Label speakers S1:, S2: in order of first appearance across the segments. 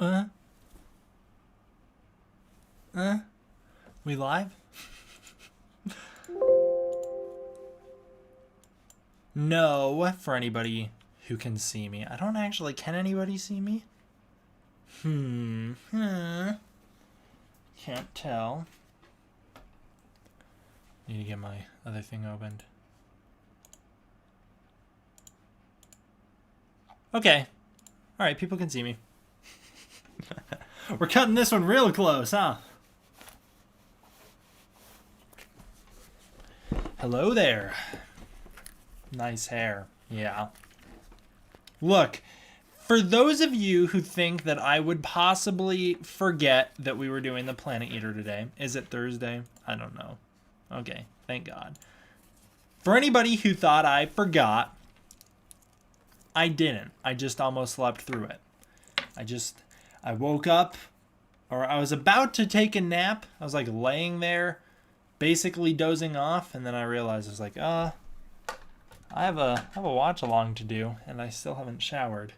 S1: Uh, we live? No, for anybody who can see me. I don't actually, can anybody see me? Can't tell. Need to get my other thing opened. Okay. Alright, people can see me. We're cutting this one real close, huh? Hello there. Nice hair. Yeah. Look, for those of you who think that I would possibly forget that we were doing the Planet Eater today, is it Thursday? I don't know. Okay, thank God. For anybody who thought I forgot, I didn't. I just almost slept through it. I woke up, or I was about to take a nap. I was like laying there, basically dozing off, and then I realized I was like, I have a watch along to do, and I still haven't showered.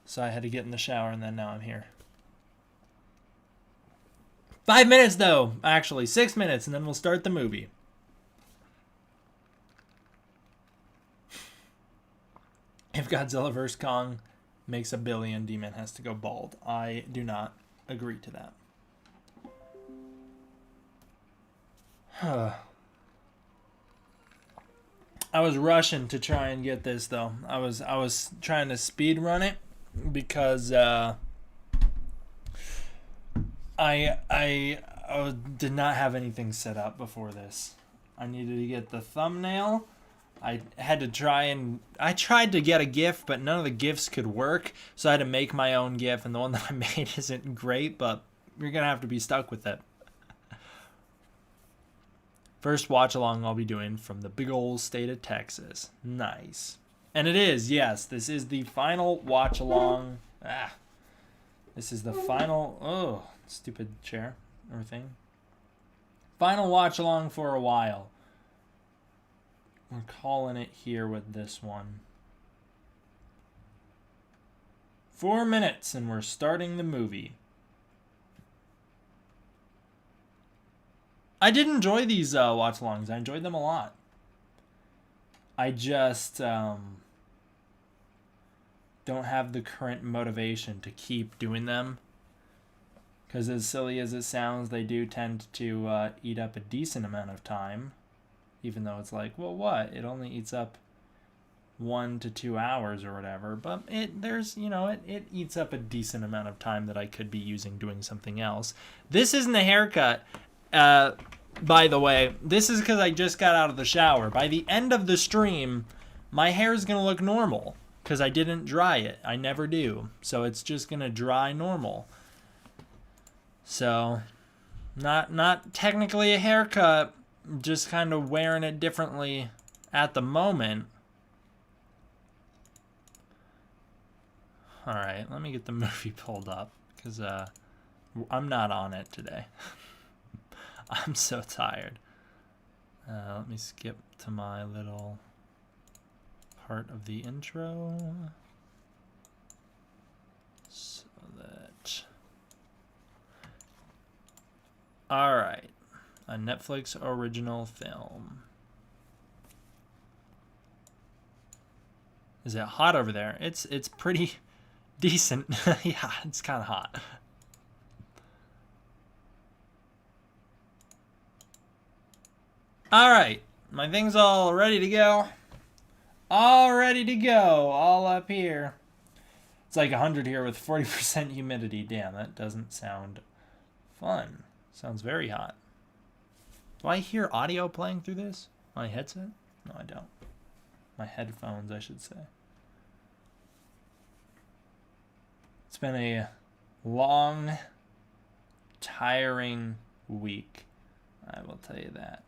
S1: So I had to get in the shower, and then now I'm here. 5 minutes though, actually 6 minutes, and then we'll start the movie. If Godzilla vs. Kong makes $1 billion, D-Man has to go bald. I do not agree to that. I was rushing to try and get this though. I was trying to speed run it because I did not have anything set up before this. I needed to get the thumbnail. I had to I tried to get a GIF, but none of the GIFs could work, so I had to make my own GIF, and the one that I made isn't great, but you're gonna have to be stuck with it. First watch along I'll be doing from the big old state of Texas. Nice. And it is, yes, this is the final watch along. This is the final, stupid chair or thing. Final watch along for a while. We're calling it here with this one. 4 minutes and we're starting the movie. I did enjoy these watch-alongs. I enjoyed them a lot. I just don't have the current motivation to keep doing them. Because as silly as it sounds, they do tend to eat up a decent amount of time. Even though it's like, well, what? It only eats up 1 to 2 hours or whatever. But it eats up a decent amount of time that I could be using doing something else. This isn't a haircut. By the way, this is because I just got out of the shower. By the end of the stream, my hair is going to look normal because I didn't dry it. I never do. So it's just going to dry normal. So, not technically a haircut, just kind of wearing it differently at the moment. All right, let me get the movie pulled up because I'm not on it today. I'm so tired. Let me skip to my little part of the intro. So that... Alright. A Netflix original film. Is it hot over there? It's pretty decent. Yeah, it's kind of hot. Alright, my thing's all ready to go. All ready to go, all up here. It's like 100 here with 40% humidity. Damn, that doesn't sound fun. Sounds very hot. Do I hear audio playing through this? My headset? No, I don't. My headphones, I should say. It's been a long, tiring week. I will tell you that.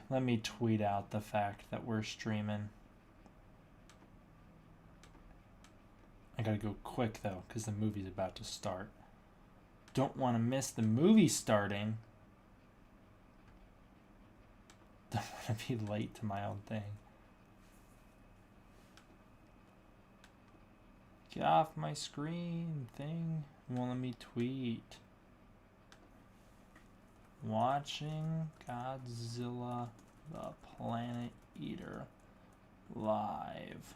S1: Let me tweet out the fact that we're streaming. I gotta go quick though, because the movie's about to start. Don't want to miss the movie starting. Don't want to be late to my own thing. Get off my screen thing. Won't let me tweet. Watching Godzilla the Planet Eater live.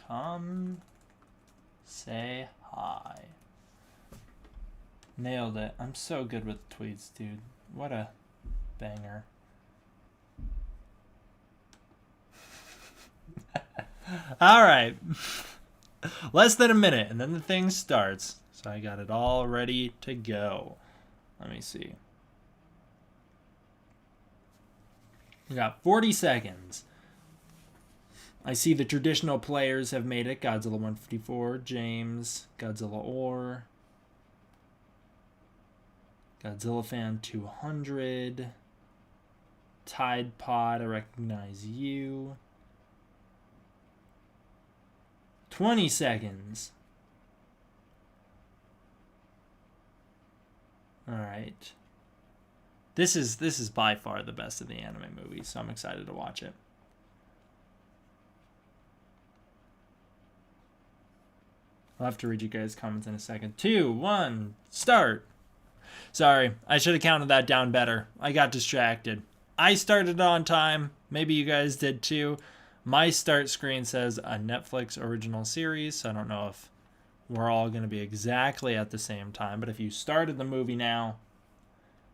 S1: Come say hi. Nailed it. I'm so good with tweets, dude. What a banger. All right. Less than a minute, and then the thing starts. So I got it all ready to go. Let me see. We got 40 seconds. I see the traditional players have made it. Godzilla 154, James, Godzilla Ore, Godzilla Fan 200, Tide Pod, I recognize you. 20 seconds. All right. This is by far the best of the anime movies, so I'm excited to watch it. I'll have to read you guys' comments in a second. 2, 1, start. Sorry, I should have counted that down better. I got distracted. I started on time. Maybe you guys did too. My start screen says a Netflix original series, so I don't know if we're all going to be exactly at the same time. But if you started the movie now,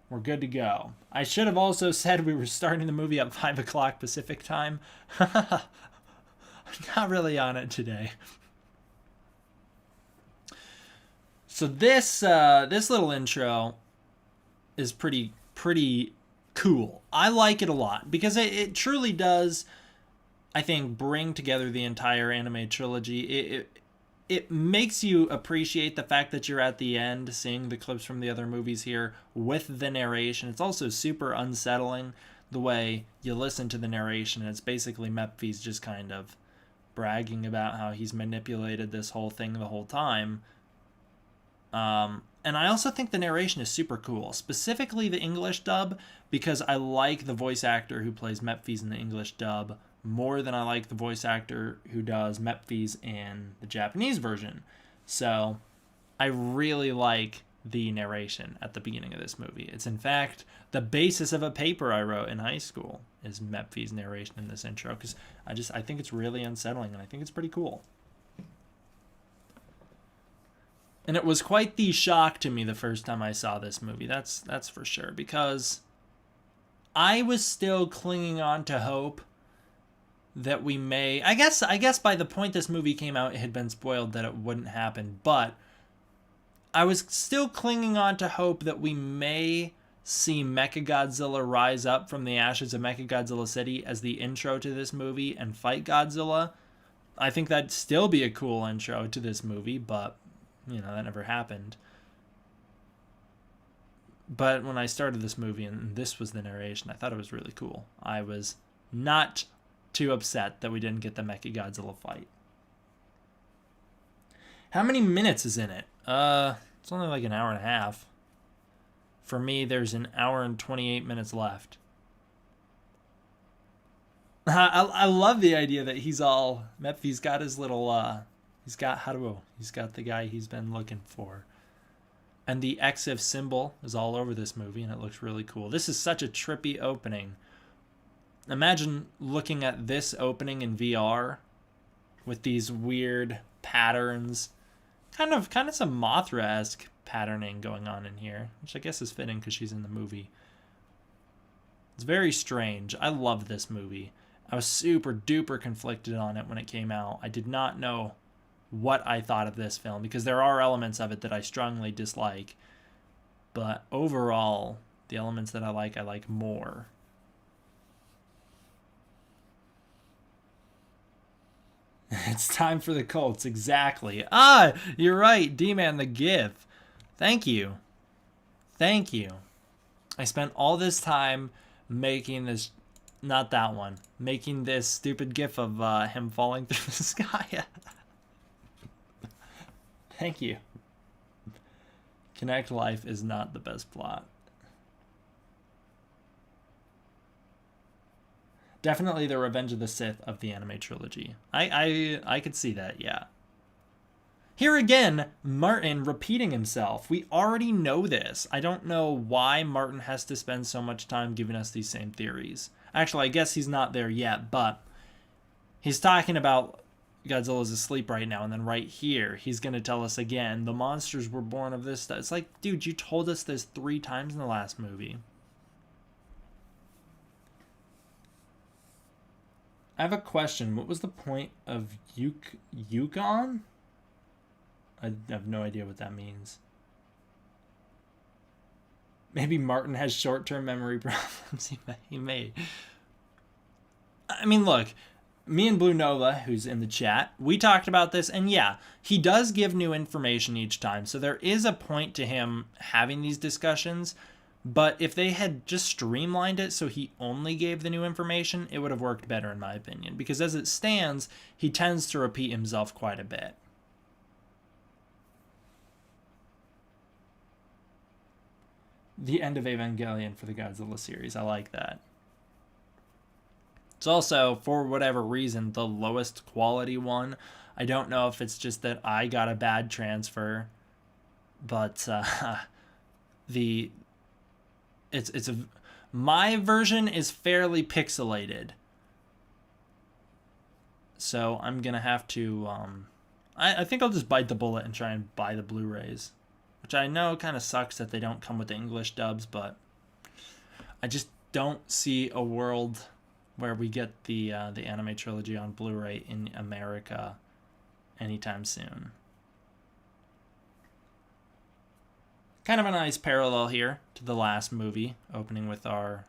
S1: we're good to go. I should have also said we were starting the movie at 5 o'clock Pacific time. I'm not really on it today. So this little intro is pretty cool. I like it a lot because it truly does, I think, bring together the entire anime trilogy. It makes you appreciate the fact that you're at the end, seeing the clips from the other movies here with the narration. It's also super unsettling the way you listen to the narration. It's basically Metphies just kind of bragging about how he's manipulated this whole thing the whole time. And I also think the narration is super cool, specifically the English dub, because I like the voice actor who plays Metphies in the English dub more than I like the voice actor who does Metphies in the Japanese version. So I really like the narration at the beginning of this movie. It's in fact the basis of a paper I wrote in high school is Metphies' narration in this intro, because I think it's really unsettling and I think it's pretty cool. And it was quite the shock to me the first time I saw this movie. That's for sure, because I was still clinging on to hope that we may, I guess by the point this movie came out, it had been spoiled that it wouldn't happen, but I was still clinging on to hope that we may see Mechagodzilla rise up from the ashes of Mechagodzilla City as the intro to this movie and fight Godzilla. I think that'd still be a cool intro to this movie, but that never happened. But when I started this movie and this was the narration, I thought it was really cool. I was not too upset that we didn't get the Mechagodzilla fight. How many minutes is in it? It's only like an hour and a half. For me, there's an hour and 28 minutes left. I love the idea that Metphies got his little, he's got Haruo. He's got the guy he's been looking for. And the EXIF symbol is all over this movie, and it looks really cool. This is such a trippy opening. Imagine looking at this opening in VR with these weird patterns. Kind of some Mothra-esque patterning going on in here, which I guess is fitting because she's in the movie. It's very strange. I love this movie. I was super duper conflicted on it when it came out. I did not know what I thought of this film because there are elements of it that I strongly dislike. But overall, the elements that I like more. It's time for the Colts, exactly. You're right, D-Man the GIF. Thank you. I spent all this time making this, not that one, making this stupid GIF of him falling through the sky. Thank you. Connect Life is not the best plot. Definitely the Revenge of the Sith of the anime trilogy. I could see that, yeah. Here again, Martin repeating himself. We already know this. I don't know why Martin has to spend so much time giving us these same theories. Actually, I guess he's not there yet, but he's talking about Godzilla's asleep right now, and then right here, he's going to tell us again, the monsters were born of this stuff. It's like, dude, you told us this 3 times in the last movie. I have a question. What was the point of Yukon? I have no idea what that means. Maybe Martin has short-term memory problems. He may. I mean, look, me and Blue Nova, who's in the chat, we talked about this, and yeah, he does give new information each time, so there is a point to him having these discussions, but if they had just streamlined it so he only gave the new information, it would have worked better in my opinion, because as it stands, he tends to repeat himself quite a bit. The end of Evangelion for the Godzilla series. I like that. It's also, for whatever reason, the lowest quality one. I don't know if it's just that I got a bad transfer, but my version is fairly pixelated. So I'm gonna have to I think I'll just bite the bullet and try and buy the Blu-rays. Which I know kind of sucks that they don't come with the English dubs, but I just don't see a world where we get the anime trilogy on Blu-ray in America anytime soon. Kind of a nice parallel here to the last movie, opening with our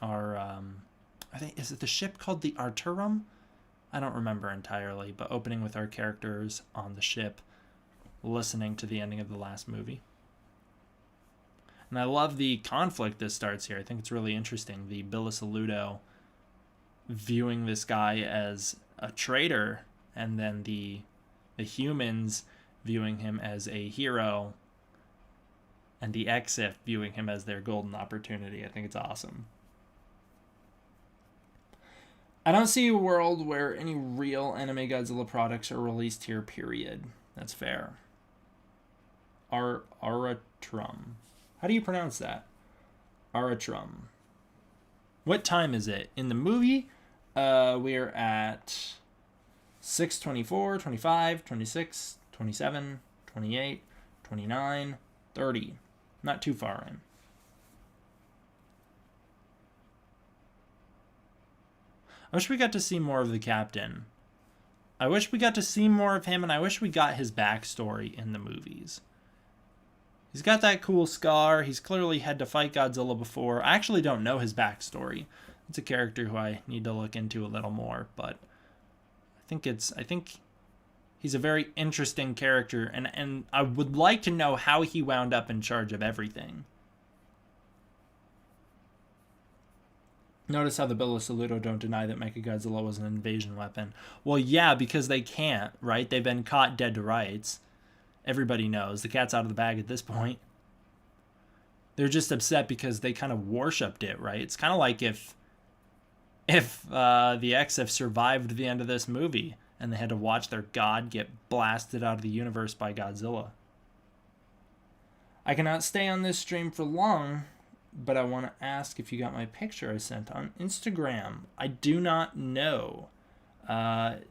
S1: I think, is it the ship called the Arturum? I don't remember entirely, but opening with our characters on the ship, listening to the ending of the last movie. And I love the conflict that starts here. I think it's really interesting. The Bilisaludo viewing this guy as a traitor, and then the humans viewing him as a hero, and the Exif viewing him as their golden opportunity. I think it's awesome. I don't see a world where any real anime Godzilla products are released here, period. That's fair. Aratrum. How do you pronounce that? Aratrum. What time is it? In the movie, we're at 6:24, 25, 26, 27, 28, 29, 30. Not too far in. I wish we got to see more of the captain. I wish we got to see more of him, and I wish we got his backstory in the movies. He's got that cool scar. He's clearly had to fight Godzilla before. I actually don't know his backstory. It's a character who I need to look into a little more, but I think he's a very interesting character, and I would like to know how he wound up in charge of everything. Notice how the Bilisaludo don't deny that Mechagodzilla was an invasion weapon. Well, yeah, because they can't, right? They've been caught dead to rights. Everybody knows. The cat's out of the bag at this point. They're just upset because they kind of worshipped it, right? It's kind of like if the Exif survived the end of this movie and they had to watch their god get blasted out of the universe by Godzilla. I cannot stay on this stream for long, but I want to ask if you got my picture I sent on Instagram. I do not know.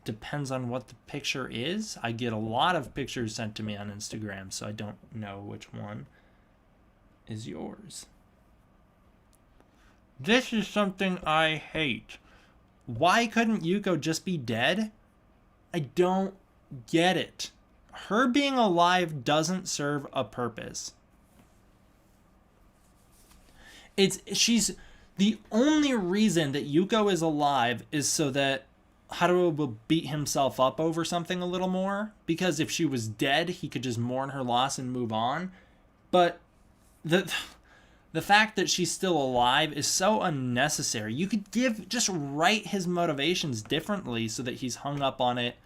S1: Depends on what the picture is. I get a lot of pictures sent to me on Instagram, so I don't know which one is yours. This is something I hate. Why couldn't Yuko just be dead? I don't get it. Her being alive doesn't serve a purpose. She's the only reason that Yuko is alive is so that Haruo will beat himself up over something a little more, because if she was dead, he could just mourn her loss and move on. But the fact that she's still alive is so unnecessary. You could just write his motivations differently so that he's hung up on it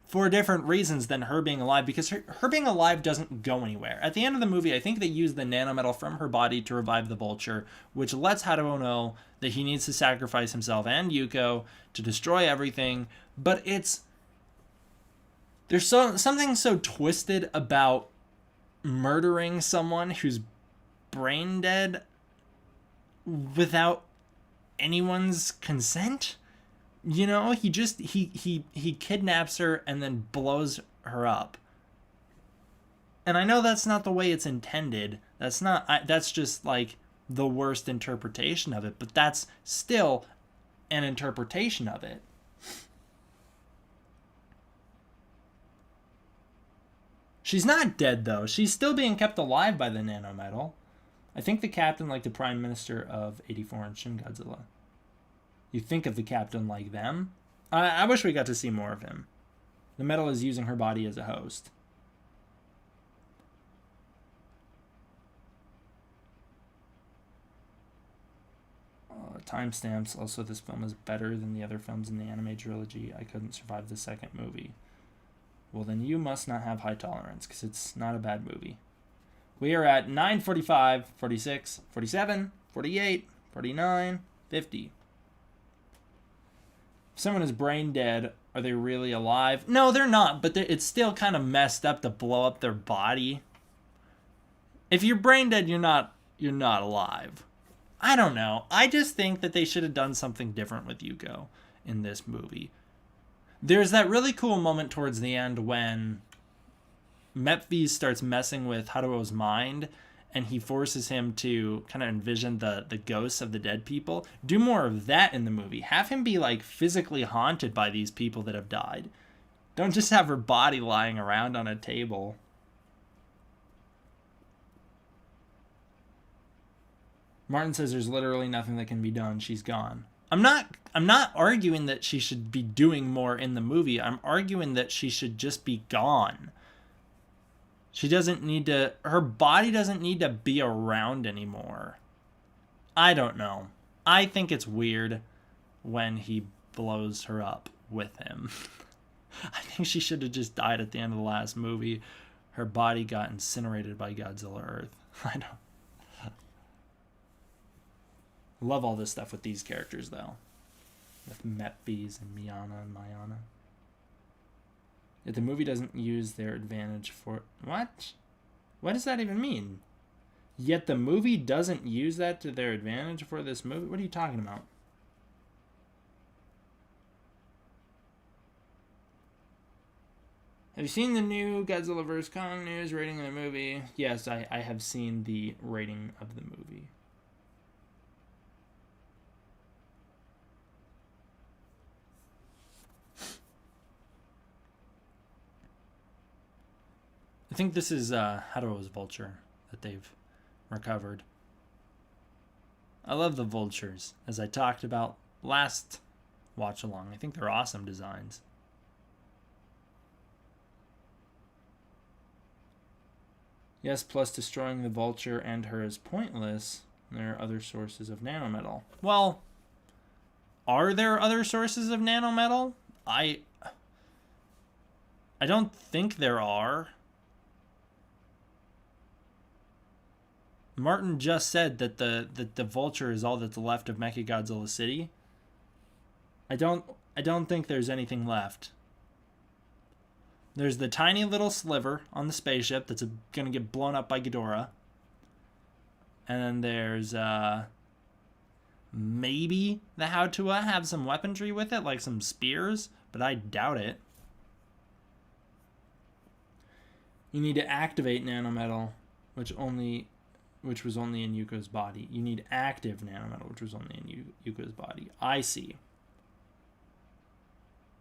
S1: for different reasons than her being alive, because her being alive doesn't go anywhere. At the end of the movie, I think they use the nanometal from her body to revive the Vulture, which lets Haruo know that he needs to sacrifice himself and Yuko to destroy everything. But there's something so twisted about murdering someone who's brain dead without anyone's consent. You know, he kidnaps her and then blows her up. And I know that's not the way it's intended. That's just like the worst interpretation of it, but that's still an interpretation of it. She's not dead though. She's still being kept alive by the nanometal. I think the captain like the Prime Minister of 84 and Shin Godzilla. You think of the captain like them. I wish we got to see more of him. The metal is using her body as a host. Timestamps. Also, this film is better than the other films in the anime trilogy. I couldn't survive the second movie. Well, then you must not have high tolerance, because it's not a bad movie. We are at 9:45, 46, 47, 48, 49, 50. If someone is brain dead, are they really alive? No, they're not, but it's still kind of messed up to blow up their body. If you're brain dead, you're not alive. I don't know. I just think that they should have done something different with Yuko in this movie. There's that really cool moment towards the end when Metphies starts messing with Haruo's mind, and he forces him to kind of envision the ghosts of the dead people. Do more of that in the movie. Have him be like physically haunted by these people that have died. Don't just have her body lying around on a table. Martin says there's literally nothing that can be done. She's gone. I'm not arguing that she should be doing more in the movie. I'm arguing that she should just be gone. She doesn't need to, her body doesn't need to be around anymore. I don't know. I think it's weird when he blows her up with him. I think she should have just died at the end of the last movie. Her body got incinerated by Godzilla Earth. I don't. Love all this stuff with these characters, though. With Metphies and Miyana and Mayana. If the movie doesn't use their advantage for... What? What does that even mean? Yet the movie doesn't use that to their advantage for this movie? What are you talking about? Have you seen the new Godzilla vs. Kong news rating of the movie? Yes, I have seen the rating of the movie. I think this is Haruo's vulture that they've recovered. I love the vultures, as I talked about last watch along. I think they're awesome designs. Yes, plus destroying the vulture and her is pointless. There are other sources of nanometal. Well, are there other sources of nanometal? I don't think there are. Martin just said that the vulture is all that's left of Mechagodzilla City. I don't think there's anything left. There's the tiny little sliver on the spaceship that's gonna get blown up by Ghidorah. And then there's maybe the Hautua have some weaponry with it, like some spears, but I doubt it. You need to activate nanometal, which was only in Yuko's body. You need active nanometal, which was only in Yuko's body. I see.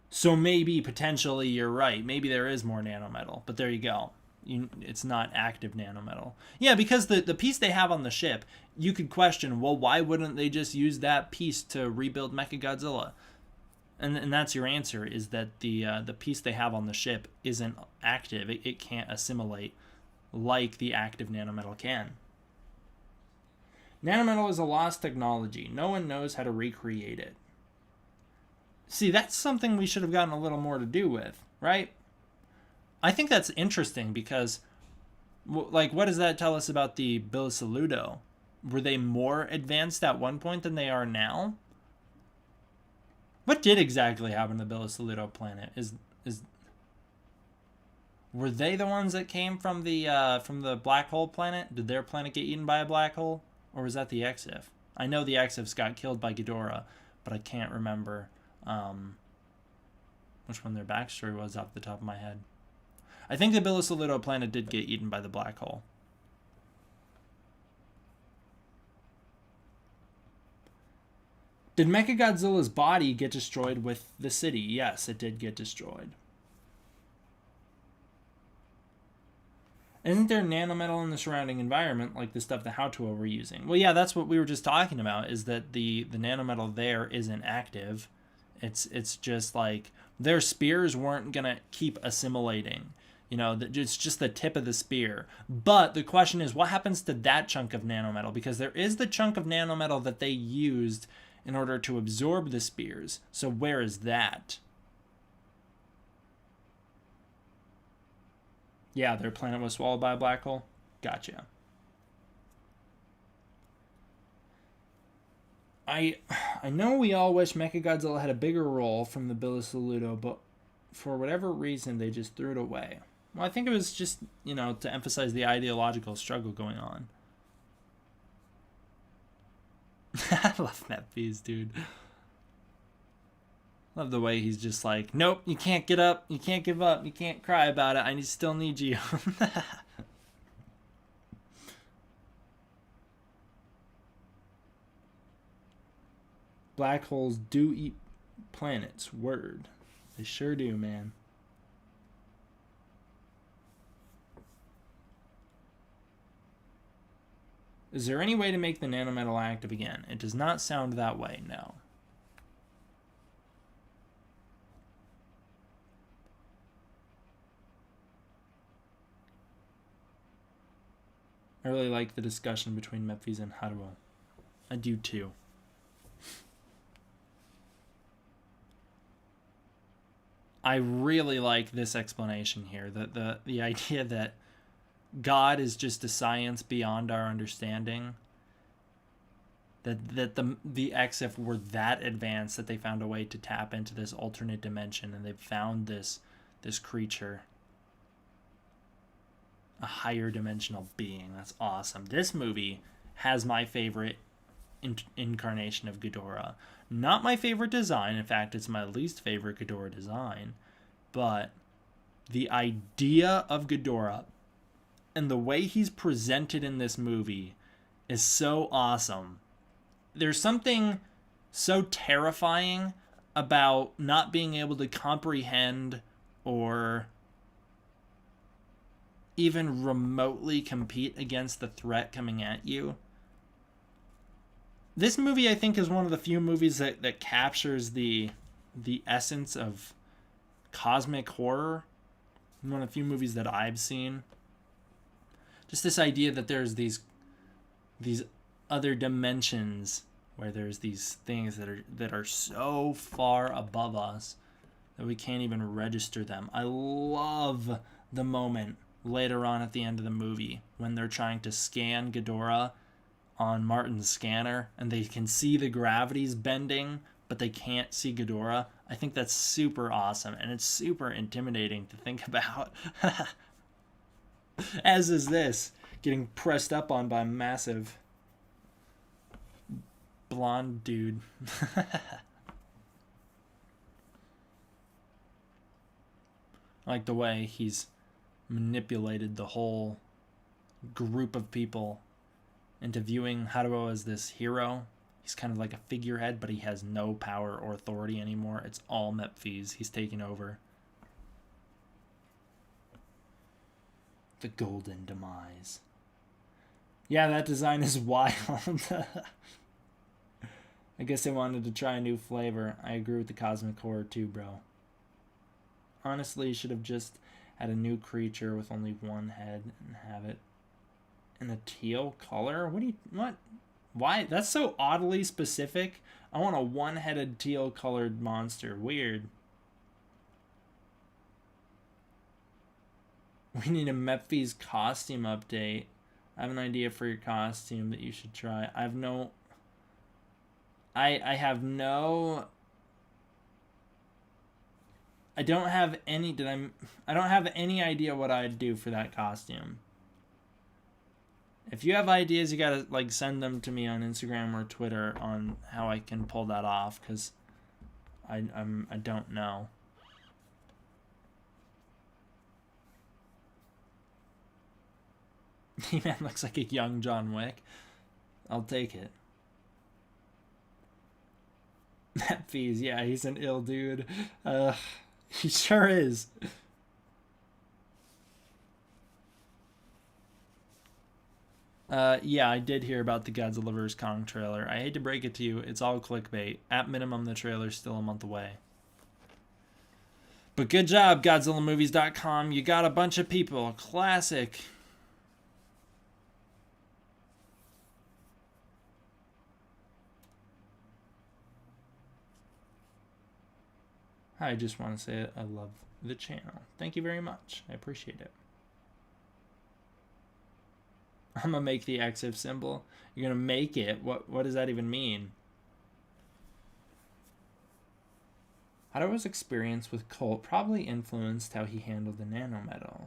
S1: So maybe, potentially, you're right. Maybe there is more nanometal. But there you go. It's not active nanometal. Yeah, because the piece they have on the ship, you could question, well, why wouldn't they just use that piece to rebuild Mechagodzilla? And that's your answer, is that the piece they have on the ship isn't active. It can't assimilate like the active nanometal can. Nanometal is a lost technology. No one knows how to recreate it. See, that's something we should have gotten a little more to do with, right? I think that's interesting because, like, what does that tell us about the Bilisaludo? Were they more advanced at one point than they are now? What did exactly happen to the Bilisaludo planet? Were they the ones that came from the black hole planet? Did their planet get eaten by a black hole, or was that the Exif? I know the Exifs got killed by Ghidorah, but I can't remember which one their backstory was off the top of my head. I think the Bilisaludo planet did get eaten by the black hole. Did Mechagodzilla's body get destroyed with the city? Yes, it did get destroyed. Isn't there nanometal in the surrounding environment, like the stuff the Hautua were using? Well, yeah, that's what we were just talking about, is that the nanometal there isn't active. It's just like their spears weren't going to keep assimilating. You know, it's just the tip of the spear. But the question is, what happens to that chunk of nanometal? Because there is the chunk of nanometal that they used in order to absorb the spears. So where is that? Yeah, their planet was swallowed by a black hole. Gotcha. I know we all wish Mechagodzilla had a bigger role from the Bilisaludo, but for whatever reason, they just threw it away. Well, I think it was just, you know, to emphasize the ideological struggle going on. I love Metphies, dude. Love the way he's just like, nope, you can't get up, you can't give up, you can't cry about it, I still need you. Black holes do eat planets, word. They sure do, man. Is there any way to make the nanometal active again? It does not sound that way, no. I really like the discussion between Metphies and Haruo. I do too. I really like this explanation here. The idea that God is just a science beyond our understanding. That the Exif were that advanced that they found a way to tap into this alternate dimension, and they found this creature. A higher dimensional being. That's awesome. This movie has my favorite incarnation of Ghidorah. Not my favorite design. In fact, it's my least favorite Ghidorah design. But the idea of Ghidorah and the way he's presented in this movie is so awesome. There's something so terrifying about not being able to comprehend or even remotely compete against the threat coming at you. This movie, I think, is one of the few movies that captures the essence of cosmic horror. One of the few movies that I've seen. Just this idea that there's these other dimensions where there's these things that are so far above us that we can't even register them. I love the moment later on at the end of the movie when they're trying to scan Ghidorah on Martin's scanner and they can see the gravity's bending but they can't see Ghidorah. I think that's super awesome and it's super intimidating to think about. As is this, getting pressed up on by a massive blonde dude. I like the way he's manipulated the whole group of people into viewing Haruo as this hero. He's kind of like a figurehead, but he has no power or authority anymore. It's all Metphies. He's taking over. The Golden Demise. Yeah, that design is wild. I guess they wanted to try a new flavor. I agree with the cosmic horror too, bro. Honestly, you should have just had a new creature with only one head and have it in a teal color. What? Why? That's so oddly specific. I want a one-headed teal colored monster. Weird. We need a Metphies costume update. I have an idea for your costume that you should try. I have no... I have no... I don't have any... I don't have any idea what I'd do for that costume. If you have ideas, you gotta like send them to me on Instagram or Twitter on how I can pull that off, because I don't know. He-Man looks like a young John Wick. I'll take it. Metphies, yeah, he's an ill dude. He sure is. Yeah, I did hear about the Godzilla vs. Kong trailer. I hate to break it to you, it's all clickbait. At minimum, the trailer's still a month away. But good job, GodzillaMovies.com. You got a bunch of people. Classic. I just want to say I love the channel. Thank you very much. I appreciate it. I'm gonna make the EXIF symbol. You're gonna make it? What does that even mean? Hadaro's experience with Colt probably influenced how he handled the nanometal.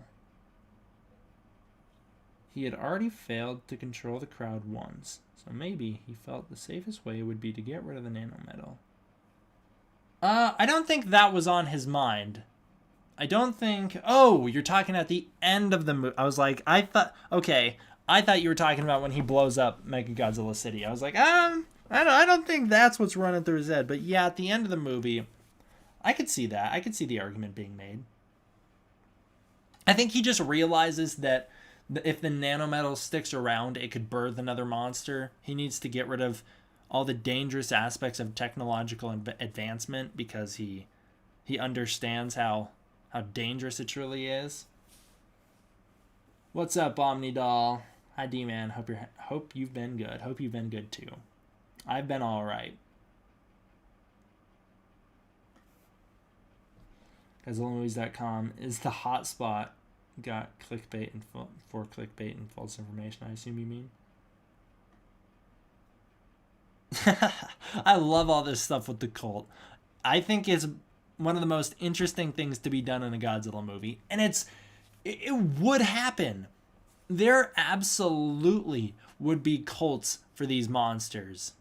S1: He had already failed to control the crowd once, so maybe he felt the safest way would be to get rid of the nanometal. I don't think that was on his mind. I don't think... Oh, you're talking at the end of the movie. I was like, I thought you were talking about when he blows up Mechagodzilla City. I was like, I don't think that's what's running through his head. But yeah, at the end of the movie, I could see that. I could see the argument being made. I think he just realizes that if the nanometal sticks around, it could birth another monster. He needs to get rid of all the dangerous aspects of technological advancement because he understands how dangerous it truly is. What's up, Omnidoll? Hi, D-Man. Hope you've been good. Hope you've been good too. I've been all right. GodzillaMovies.com is the hotspot. Got clickbait and for clickbait and false information, I assume you mean. I love all this stuff with the cult. I think it's one of the most interesting things to be done in a Godzilla movie, and it would happen. There absolutely would be cults for these monsters.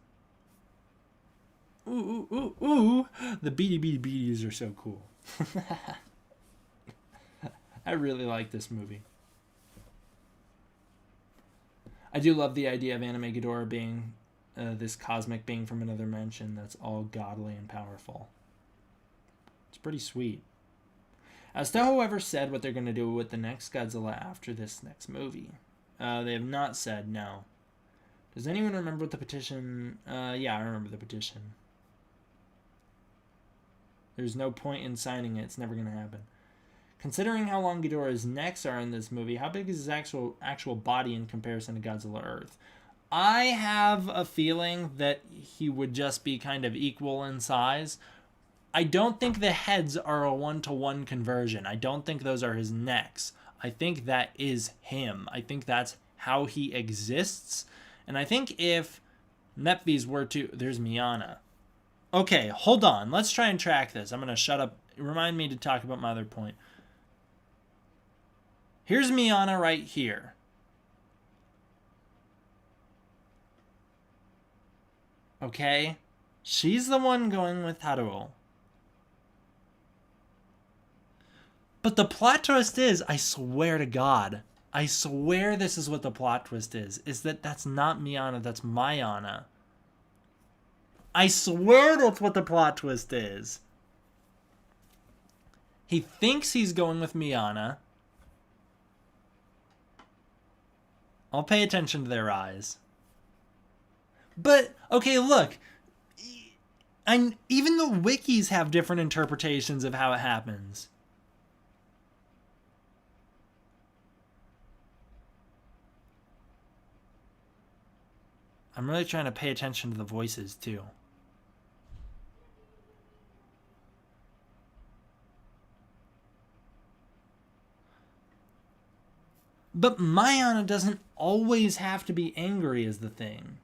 S1: Ooh, ooh, ooh, ooh. The beadies are so cool. I really like this movie. I do love the idea of anime Ghidorah being this cosmic being from another dimension that's all godly and powerful. It's pretty sweet. Has Toho ever said what they're going to do with the next Godzilla after this next movie? They have not said, no. Does anyone remember what the petition... yeah, I remember the petition. There's no point in signing it. It's never going to happen. Considering how long Ghidorah's necks are in this movie, how big is his actual body in comparison to Godzilla Earth? I have a feeling that he would just be kind of equal in size. I don't think the heads are a 1-to-1 conversion. I don't think those are his necks. I think that is him. I think that's how he exists. And I think if Metphies were to... There's Miana. Okay, hold on. Let's try and track this. I'm going to shut up. Remind me to talk about my other point. Here's Miana right here. Okay? She's the one going with Haruo. But the plot twist is, I swear to God, I swear this is what the plot twist is that that's not Miana, that's Mayana. I swear that's what the plot twist is. He thinks he's going with Miana. I'll pay attention to their eyes. But, okay, look. Even the wikis have different interpretations of how it happens. I'm really trying to pay attention to the voices, too. But Mayana doesn't always have to be angry is the thing.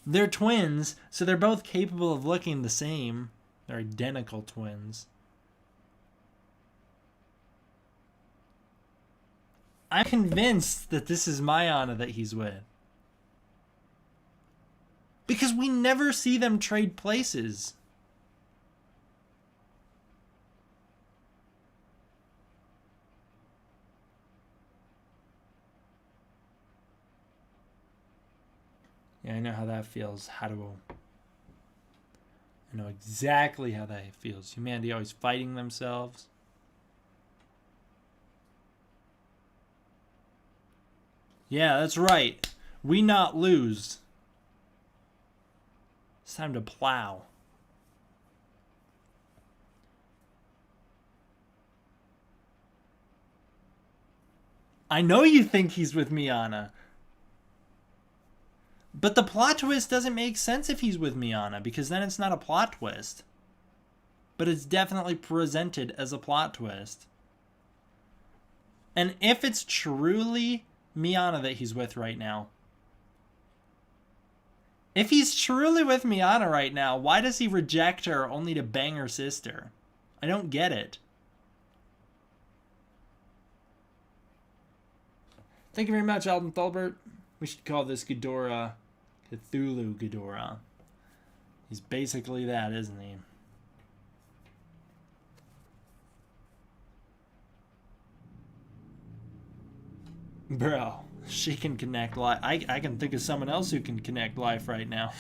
S1: They're twins, so they're both capable of looking the same. They're identical twins. I'm convinced that this is Mayana that he's with. Because we never see them trade places. Yeah, I know how that feels. I know exactly how that feels. Humanity always fighting themselves. Yeah, that's right. We not lose. It's time to plow. I know you think he's with Mayana. But the plot twist doesn't make sense if he's with Mayana, because then it's not a plot twist. But it's definitely presented as a plot twist. And if it's truly Mayana that he's with right now, if he's truly with Mayana right now, why does he reject her only to bang her sister? I don't get it. Thank you very much, Alden Thalbert. We should call this Ghidorah Cthulhu Ghidorah. He's basically that, isn't he? Bro, she can connect life. I can think of someone else who can connect life right now.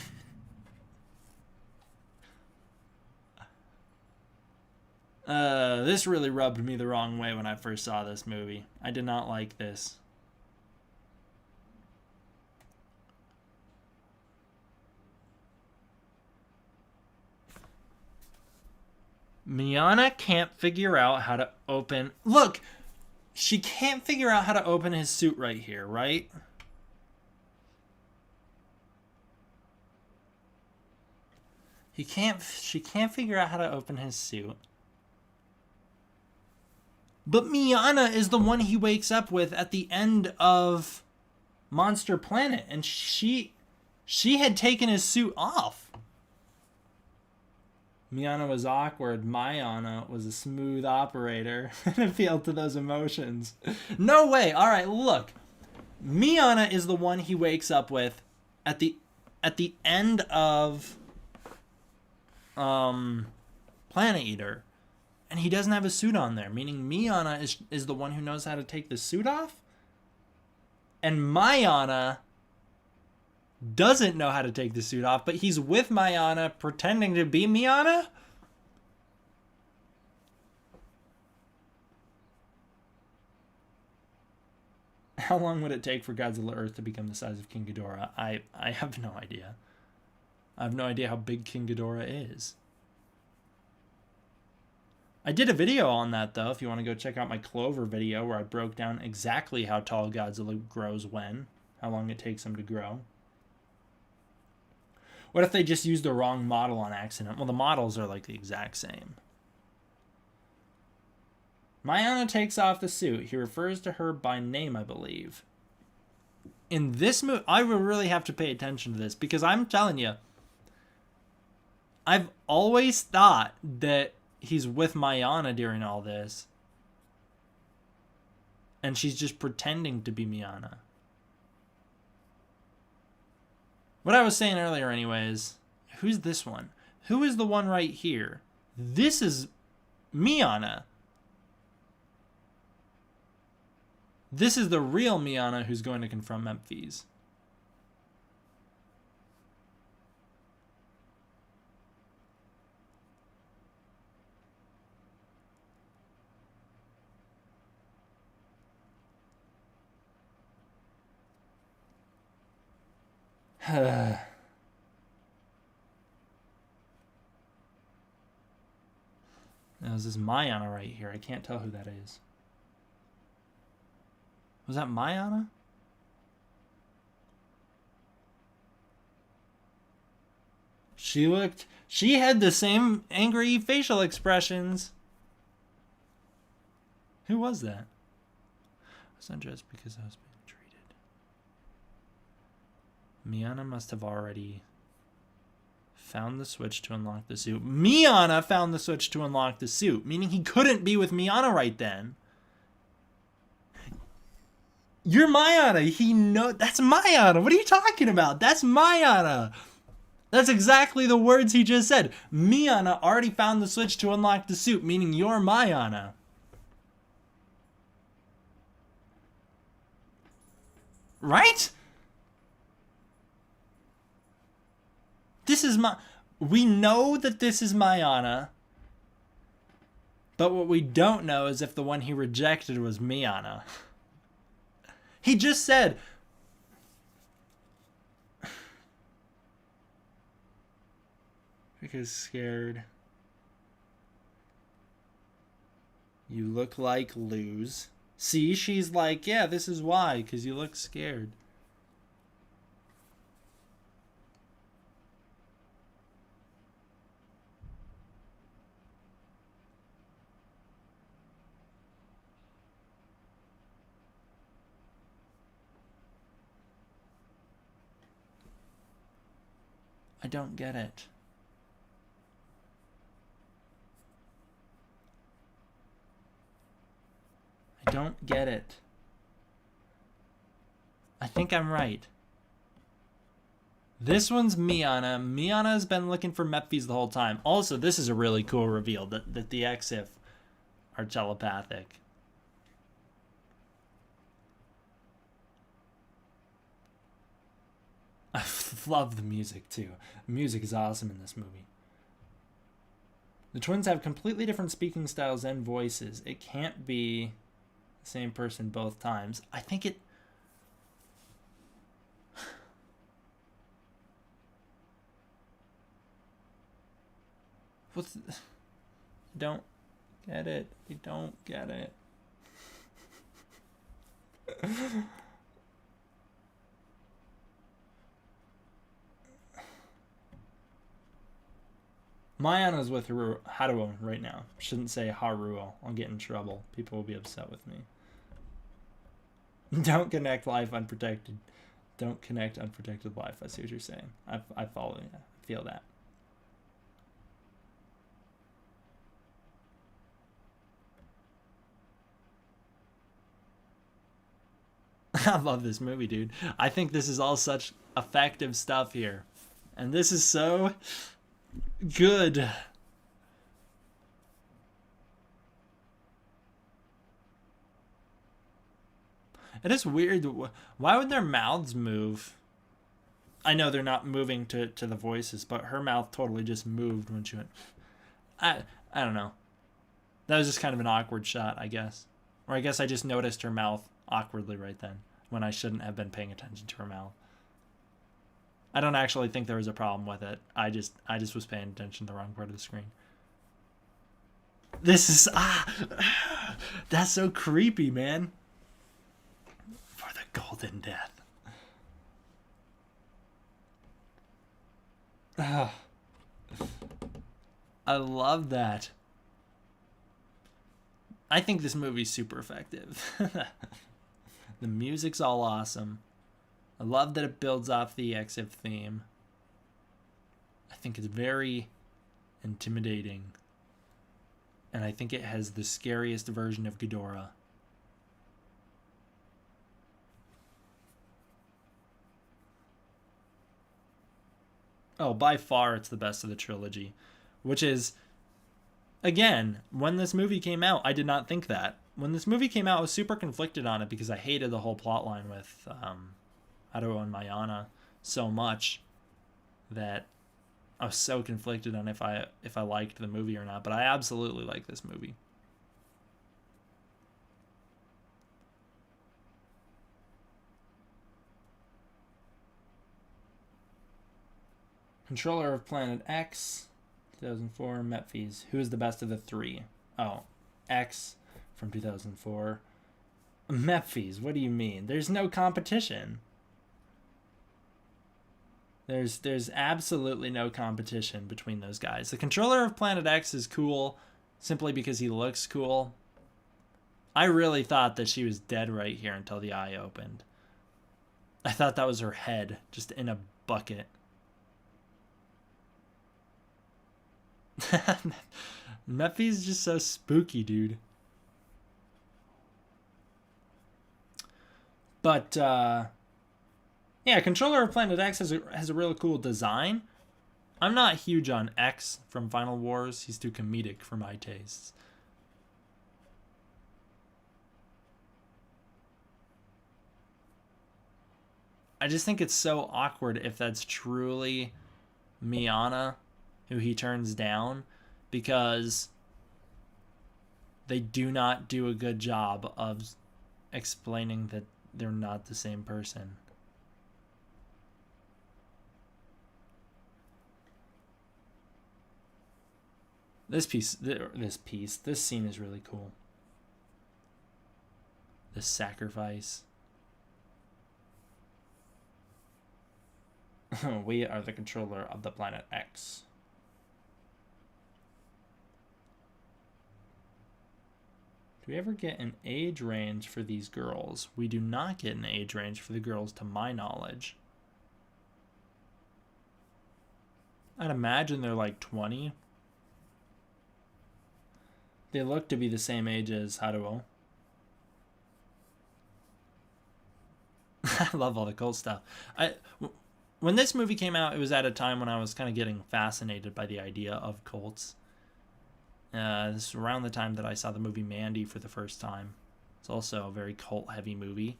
S1: This really rubbed me the wrong way when I first saw this movie. I did not like this. Mayana can't figure out how to open... Look! She can't figure out how to open his suit right here, right? She can't figure out how to open his suit. But Mayana is the one he wakes up with at the end of Monster Planet, and she had taken his suit off. Mayana was awkward. Mayana was a smooth operator and appealed to those emotions. No way. All right, look. Mayana is the one he wakes up with at the end of Planet Eater, and he doesn't have a suit on there, meaning Mayana is the one who knows how to take the suit off, and Mayana doesn't know how to take the suit off, but he's with Mayana pretending to be Mayana? How long would it take for Godzilla Earth to become the size of King Ghidorah? I have no idea. I have no idea how big King Ghidorah is. I did a video on that, though, if you want to go check out my Clover video where I broke down exactly how tall Godzilla grows when, how long it takes him to grow. What if they just used the wrong model on accident? Well, the models are like the exact same. Mayana takes off the suit. He refers to her by name, I believe. In this movie, I would really have to pay attention to this, because I'm telling you, I've always thought that he's with Mayana during all this, and she's just pretending to be Mayana. What I was saying earlier anyways, who's this one? Who is the one right here? This is Mayana. This is the real Mayana who's going to confront Metphies. No, this is Mayana right here. I can't tell who that is. Was that Mayana? She had the same angry facial expressions. Who was that? It's not just because I was being treated. Miana must have already found the switch to unlock the suit. Miana found the switch to unlock the suit, meaning he couldn't be with Miana right then. You're Miana. That's Miana. What are you talking about? That's Miana. That's exactly the words he just said. Miana already found the switch to unlock the suit, meaning you're Miana. Right? This is we know that this is Miana. But what we don't know is if the one he rejected was Miana. He just said, because scared. You look like lose. See, she's like, yeah, this is why, because you look scared. I don't get it. I don't get it. I think I'm right. This one's Miana. Miana has been looking for Metphies the whole time. Also, this is a really cool reveal that the Exif are telepathic. I love the music too. The music is awesome in this movie. The twins have completely different speaking styles and voices. It can't be the same person both times. I think it... What's... Don't get it. I don't get it. Mayana's with Haruo right now. Shouldn't say Haruo. I'll get in trouble. People will be upset with me. Don't connect life unprotected. Don't connect unprotected life. I see what you're saying. I follow you. I feel that. I love this movie, dude. I think this is all such effective stuff here. And this is so... good. It is weird. Why would their mouths move? I know they're not moving to the voices, but her mouth totally just moved when she went... I don't know. That was just kind of an awkward shot, I guess. Or I guess I just noticed her mouth awkwardly right then when I shouldn't have been paying attention to her mouth. I don't actually think there was a problem with it. I just was paying attention to the wrong part of the screen. This is... that's so creepy, man. For the golden death. I love that. I think this movie's super effective. The music's all awesome. I love that it builds off the Exif theme. I think it's very intimidating. And I think it has the scariest version of Ghidorah. Oh, by far it's the best of the trilogy. Which is, again, when this movie came out, I did not think that. When this movie came out, I was super conflicted on it because I hated the whole plotline with Haruo and Mayana so much that I was so conflicted on if I liked the movie or not. But I absolutely like this movie. Controller of Planet X, 2004, Metphies. Who is the best of the three? Oh, X from 2004. Metphies, what do you mean? There's no competition. There's absolutely no competition between those guys. The controller of Planet X is cool simply because he looks cool. I really thought that she was dead right here until the eye opened. I thought that was her head, just in a bucket. Metphies just so spooky, dude. But, yeah, Controller of Planet X has a really cool design. I'm not huge on X from Final Wars. He's too comedic for my tastes. I just think it's so awkward if that's truly Miana, who he turns down, because they do not do a good job of explaining that they're not the same person. This scene is really cool. This sacrifice. We are the controller of the planet X. Do we ever get an age range for these girls? We do not get an age range for the girls, to my knowledge. I'd imagine they're like 20. They look to be the same age as Haruo. I love all the cult stuff. When this movie came out, it was at a time when I was kind of getting fascinated by the idea of cults. This is around the time that I saw the movie Mandy for the first time. It's also a very cult-heavy movie.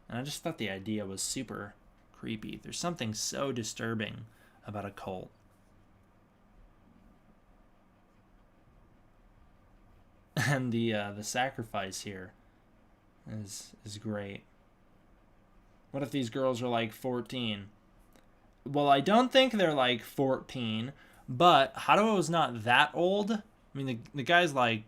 S1: And I just thought the idea was super creepy. There's something so disturbing about a cult. And the sacrifice here is great. What if these girls are like 14? Well, I don't think they're like 14, but Haruo's not that old. I mean, the guy's like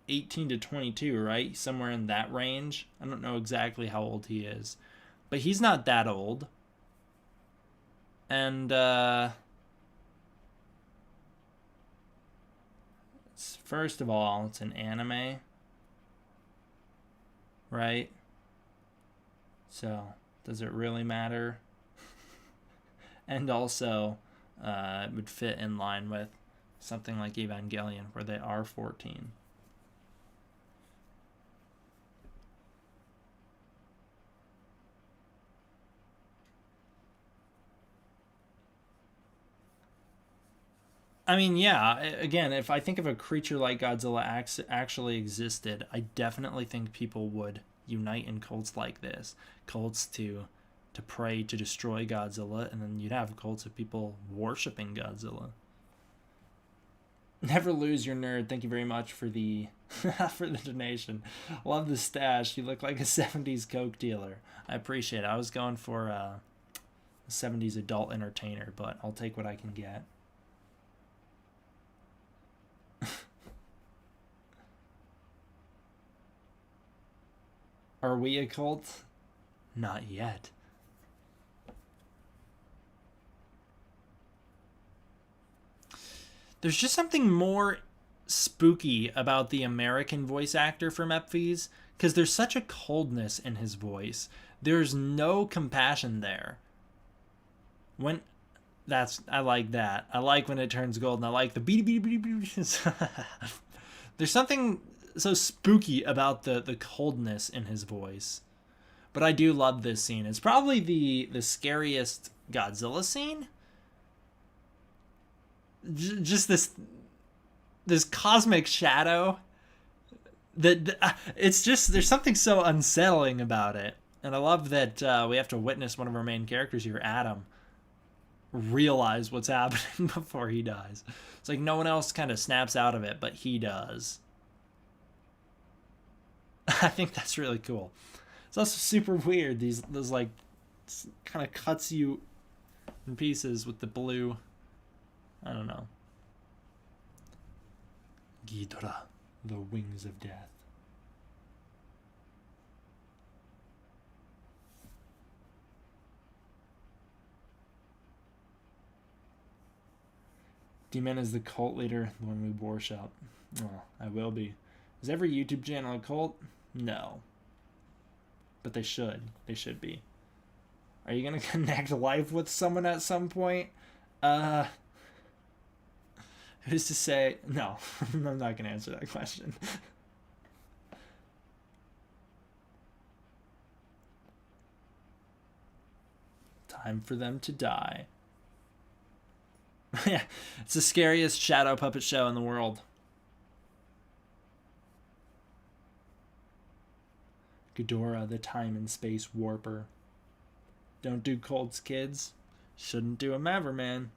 S1: 18 to 22, right? Somewhere in that range. I don't know exactly how old he is, but he's not that old. And first of all, it's an anime, right? So, does it really matter? And also, it would fit in line with something like Evangelion, where they are 14. I mean, yeah, again, if I think of a creature like Godzilla actually existed, I definitely think people would unite in cults like this. Cults to pray to destroy Godzilla, and then you'd have cults of people worshipping Godzilla. Never lose your nerd. Thank you very much for the for the donation. Love the stash. You look like a 70s coke dealer. I appreciate it. I was going for a 70s adult entertainer, but I'll take what I can get. Are we a cult? Not yet. There's just something more spooky about the American voice actor for Metphies, because there's such a coldness in his voice. There's no compassion there. I like that. I like when it turns gold, and I like the beady. There's something so spooky about the coldness in his voice. But I do love this scene. It's probably the scariest Godzilla scene. Just this cosmic shadow that it's just, there's something so unsettling about it. And I love that we have to witness one of our main characters here, Adam, realize what's happening before he dies. It's like no one else kind of snaps out of it, but he does. I think that's really cool. It's also super weird. Those like kind of cuts you in pieces with the blue. I don't know. Ghidorah, the wings of death. D-Man is the cult leader, the one we worship. Oh, I will be. Is every YouTube channel a cult? No. But they should. They should be. Are you going to connect life with someone at some point? Who's to say? No, I'm not going to answer that question. Time for them to die. Yeah, it's the scariest shadow puppet show in the world. Ghidorah, the time and space warper. Don't do cults, kids. Shouldn't do them ever, man.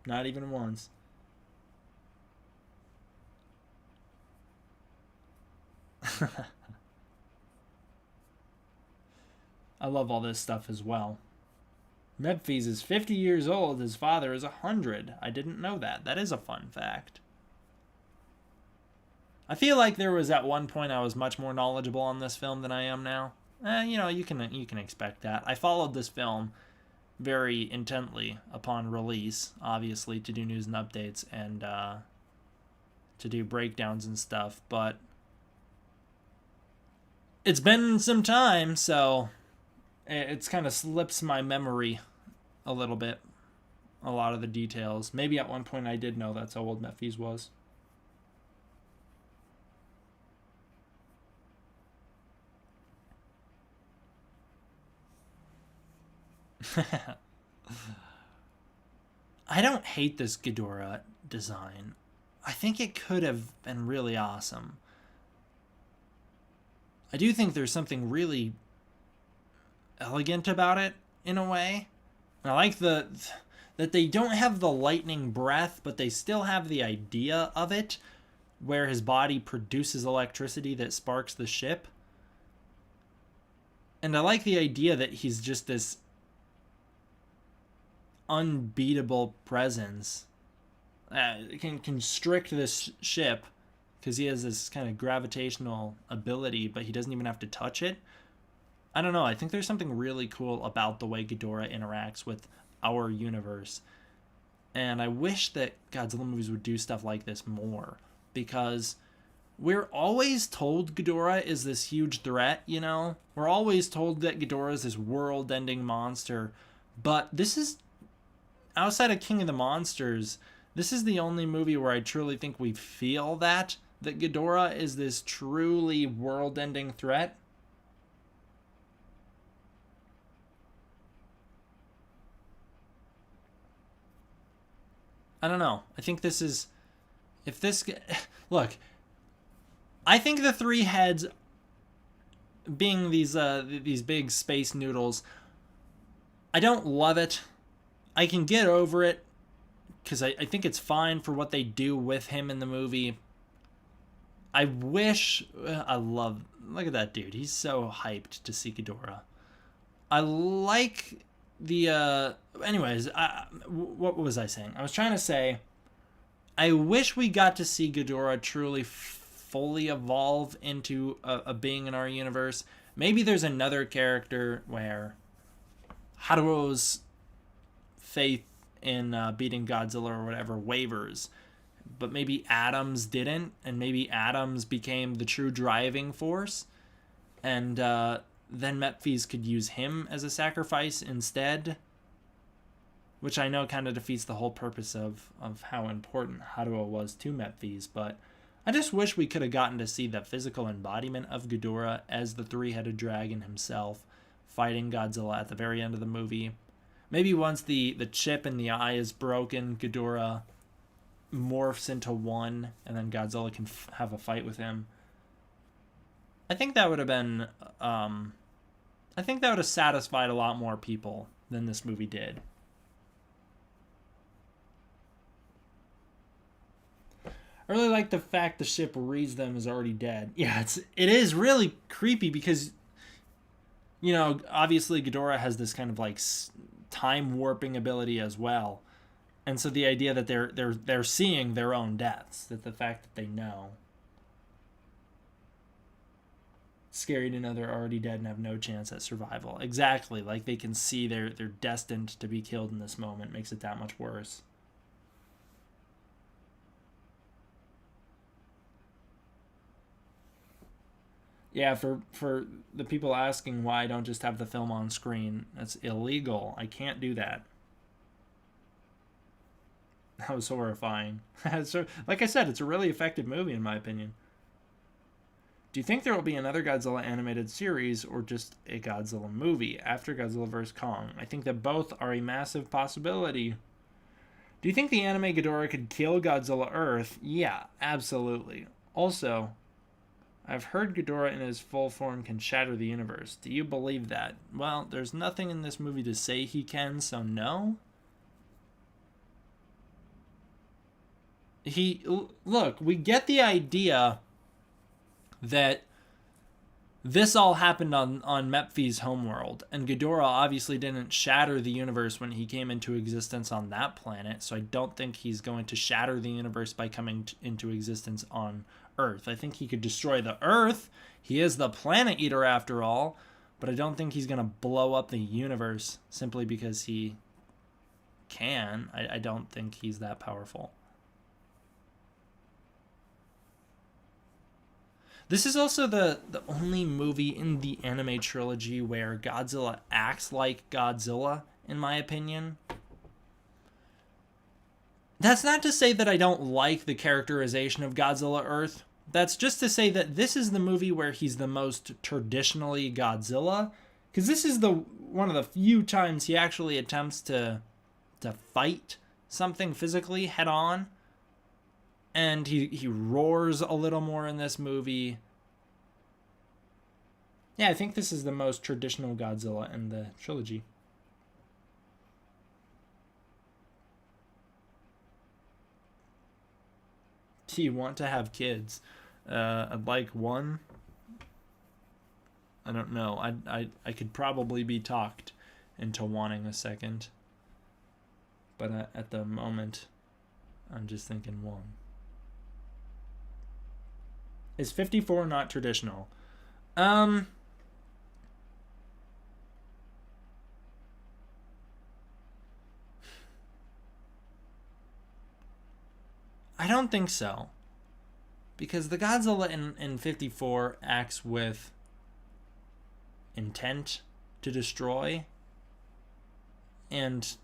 S1: Not even once. I love all this stuff as well. Metphies is 50 years old. His father is 100. I didn't know that. That is a fun fact. I feel like there was at one point I was much more knowledgeable on this film than I am now. You know, you can expect that. I followed this film very intently upon release, obviously, to do news and updates and to do breakdowns and stuff, but it's been some time, so it's kind of slips my memory a little bit, a lot of the details. Maybe at one point I did know that's how old Metphies was. I don't hate this Ghidorah design. I think it could have been really awesome. I do think there's something really elegant about it in a way. And I like that they don't have the lightning breath, but they still have the idea of it, where his body produces electricity that sparks the ship. And I like the idea that he's just this unbeatable presence. It can constrict this ship because he has this kind of gravitational ability, but he doesn't even have to touch it. I don't know. I think there's something really cool about the way Ghidorah interacts with our universe. And I wish that Godzilla movies would do stuff like this more, because we're always told Ghidorah is this huge threat, you know? We're always told that Ghidorah is this world-ending monster, but this is, outside of King of the Monsters, this is the only movie where I truly think we feel that Ghidorah is this truly world-ending threat. I don't know. I think this is... If this... Look, I think the three heads being these big space noodles, I don't love it. I can get over it because I think it's fine for what they do with him in the movie. I wish... I love... Look at that dude. He's so hyped to see Ghidorah. I like the... anyways, what was I saying? I was trying to say, I wish we got to see Ghidorah truly fully evolve into a being in our universe. Maybe there's another character where Haruo's faith in beating Godzilla or whatever wavers, but maybe Adams didn't, and maybe Adams became the true driving force, and then Metphies could use him as a sacrifice instead, which I know kind of defeats the whole purpose of how important Haruo was to Metphies, but I just wish we could have gotten to see the physical embodiment of Ghidorah as the three-headed dragon himself fighting Godzilla at the very end of the movie. Maybe once the chip in the eye is broken, Ghidorah morphs into one, and then Godzilla can have a fight with him. I think that would have been... I think that would have satisfied a lot more people than this movie did. I really like the fact the ship reads them as already dead. Yeah, it is really creepy because, you know, obviously Ghidorah has this kind of like time warping ability as well, and so the idea that they're seeing their own deaths, that the fact that they know, scary to know they're already dead and have no chance at survival. Exactly, like they can see they're destined to be killed in this moment, makes it that much worse. Yeah, for the people asking why I don't just have the film on screen, that's illegal. I can't do that. That was horrifying. So, like I said, it's a really effective movie in my opinion. Do you think there will be another Godzilla animated series or just a Godzilla movie after Godzilla vs. Kong? I think that both are a massive possibility. Do you think the anime Ghidorah could kill Godzilla Earth? Yeah, absolutely. Also, I've heard Ghidorah in his full form can shatter the universe. Do you believe that? Well, there's nothing in this movie to say he can, so no. Look, we get the idea that this all happened on Metphies' homeworld, and Ghidorah obviously didn't shatter the universe when he came into existence on that planet, so I don't think he's going to shatter the universe by coming into existence on Earth. I think he could destroy the Earth. He is the planet eater after all, but I don't think he's going to blow up the universe simply because he can. I don't think he's that powerful. This is also the only movie in the anime trilogy where Godzilla acts like Godzilla, in my opinion. That's not to say that I don't like the characterization of Godzilla Earth. That's just to say that this is the movie where he's the most traditionally Godzilla. Because this is one of the few times he actually attempts to fight something physically head on. And he roars a little more in this movie. Yeah, I think this is the most traditional Godzilla in the trilogy. Do you want to have kids? I'd like one. I don't know. I could probably be talked into wanting a second. But at the moment, I'm just thinking one. Is 54 not traditional? I don't think so. Because the Godzilla in 54 acts with intent to destroy. And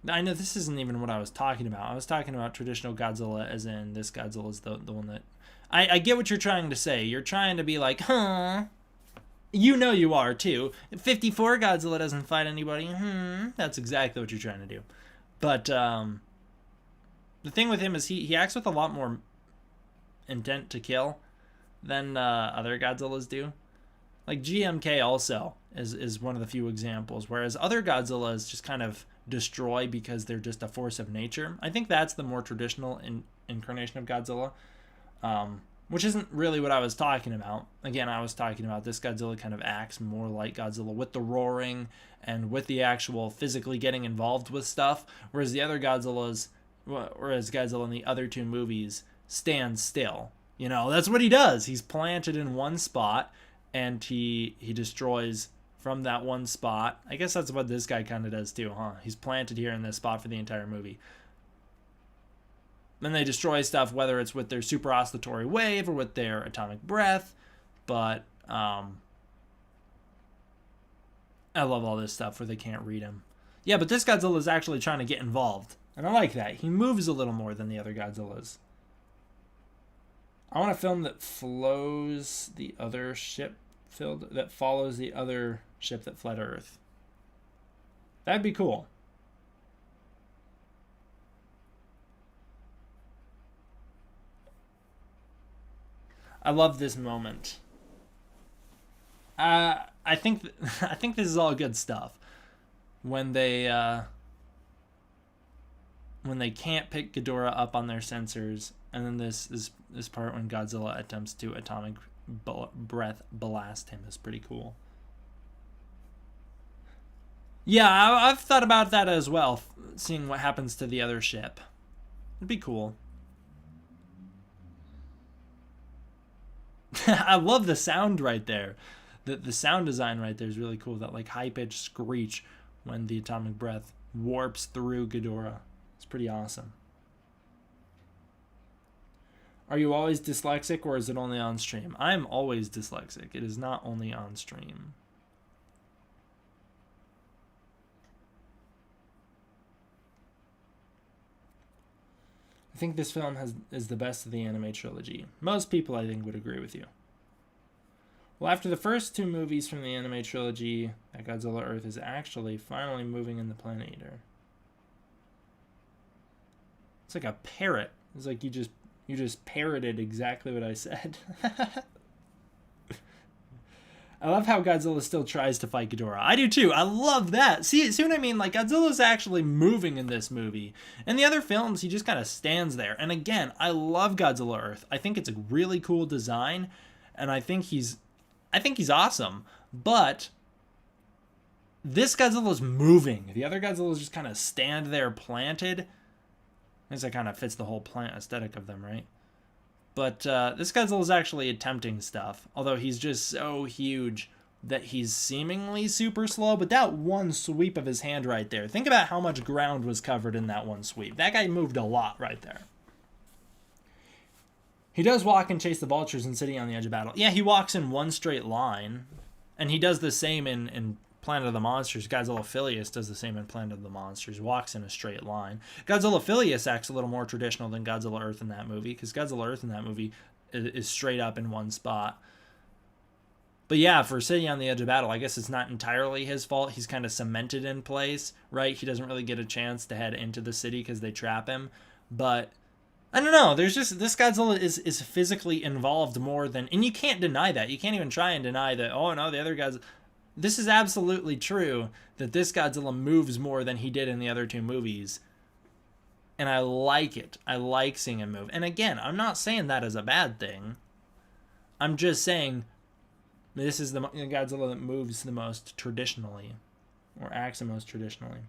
S1: I know this isn't even what I was talking about. I was talking about traditional Godzilla as in this Godzilla is the one that... I get what you're trying to say. You're trying to be like, huh? You know you are, too. 54 Godzilla doesn't fight anybody. That's exactly what you're trying to do. But the thing with him is he acts with a lot more intent to kill than other Godzillas do. Like GMK also is one of the few examples, whereas other Godzillas just kind of destroy because they're just a force of nature. I think that's the more traditional incarnation of Godzilla. Which isn't really what I was talking about. Again, I was talking about this Godzilla kind of acts more like Godzilla with the roaring and with the actual physically getting involved with stuff, whereas Godzilla in the other two movies stands still. You know, that's what he does. He's planted in one spot and he destroys from that one spot. I guess that's what this guy kind of does too, huh? He's planted here in this spot for the entire movie. Then they destroy stuff, whether it's with their super oscillatory wave or with their atomic breath. But I love all this stuff where they can't read him. Yeah, but this Godzilla is actually trying to get involved. And I like that. He moves a little more than the other Godzillas. I want a film that follows the other ship that fled Earth. That'd be cool. I love this moment. I think this is all good stuff. When they can't pick Ghidorah up on their sensors, and then this part when Godzilla attempts to atomic breath blast him is pretty cool. Yeah, I've thought about that as well, seeing what happens to the other ship. It'd be cool. I love the sound right there. The sound design right there is really cool. That like high-pitched screech when the atomic breath warps through Ghidorah. It's pretty awesome. Are you always dyslexic, or is it only on stream? I'm always dyslexic. It is not only on stream. I think this film is the best of the anime trilogy. Most people, I think, would agree with you. Well, after the first two movies from the anime trilogy, that Godzilla Earth is actually finally moving in the Planet Eater. It's like a parrot. It's like you just parroted exactly what I said. I love how Godzilla still tries to fight Ghidorah. I do too. I love that. See what I mean? Like, Godzilla's actually moving in this movie. In the other films, he just kind of stands there. And again, I love Godzilla Earth. I think it's a really cool design, and I think he's awesome. But this Godzilla's moving. The other Godzillas just kind of stand there planted. I guess that kind of fits the whole plant aesthetic of them, right? But this Godzilla's actually attempting stuff, although he's just so huge that he's seemingly super slow. But that one sweep of his hand right there, think about how much ground was covered in that one sweep. That guy moved a lot right there. He does walk and chase the vultures in City on the Edge of Battle. Yeah, he walks in one straight line, and he does the same in Planet of the Monsters. Godzilla Phileas does the same in Planet of the Monsters, walks in a straight line. Godzilla Phileas acts a little more traditional than Godzilla Earth in that movie, because Godzilla Earth in that movie is straight up in one spot. But yeah, for City on the Edge of Battle, I guess it's not entirely his fault. He's kind of cemented in place, right? He doesn't really get a chance to head into the city because they trap him. But I don't know. There's just, this Godzilla is physically involved more than, and you can't deny that. You can't even try and deny that, oh no, the other guys. This is absolutely true that this Godzilla moves more than he did in the other two movies. And I like it. I like seeing him move. And again, I'm not saying that as a bad thing. I'm just saying this is the Godzilla that moves the most traditionally, or acts the most traditionally.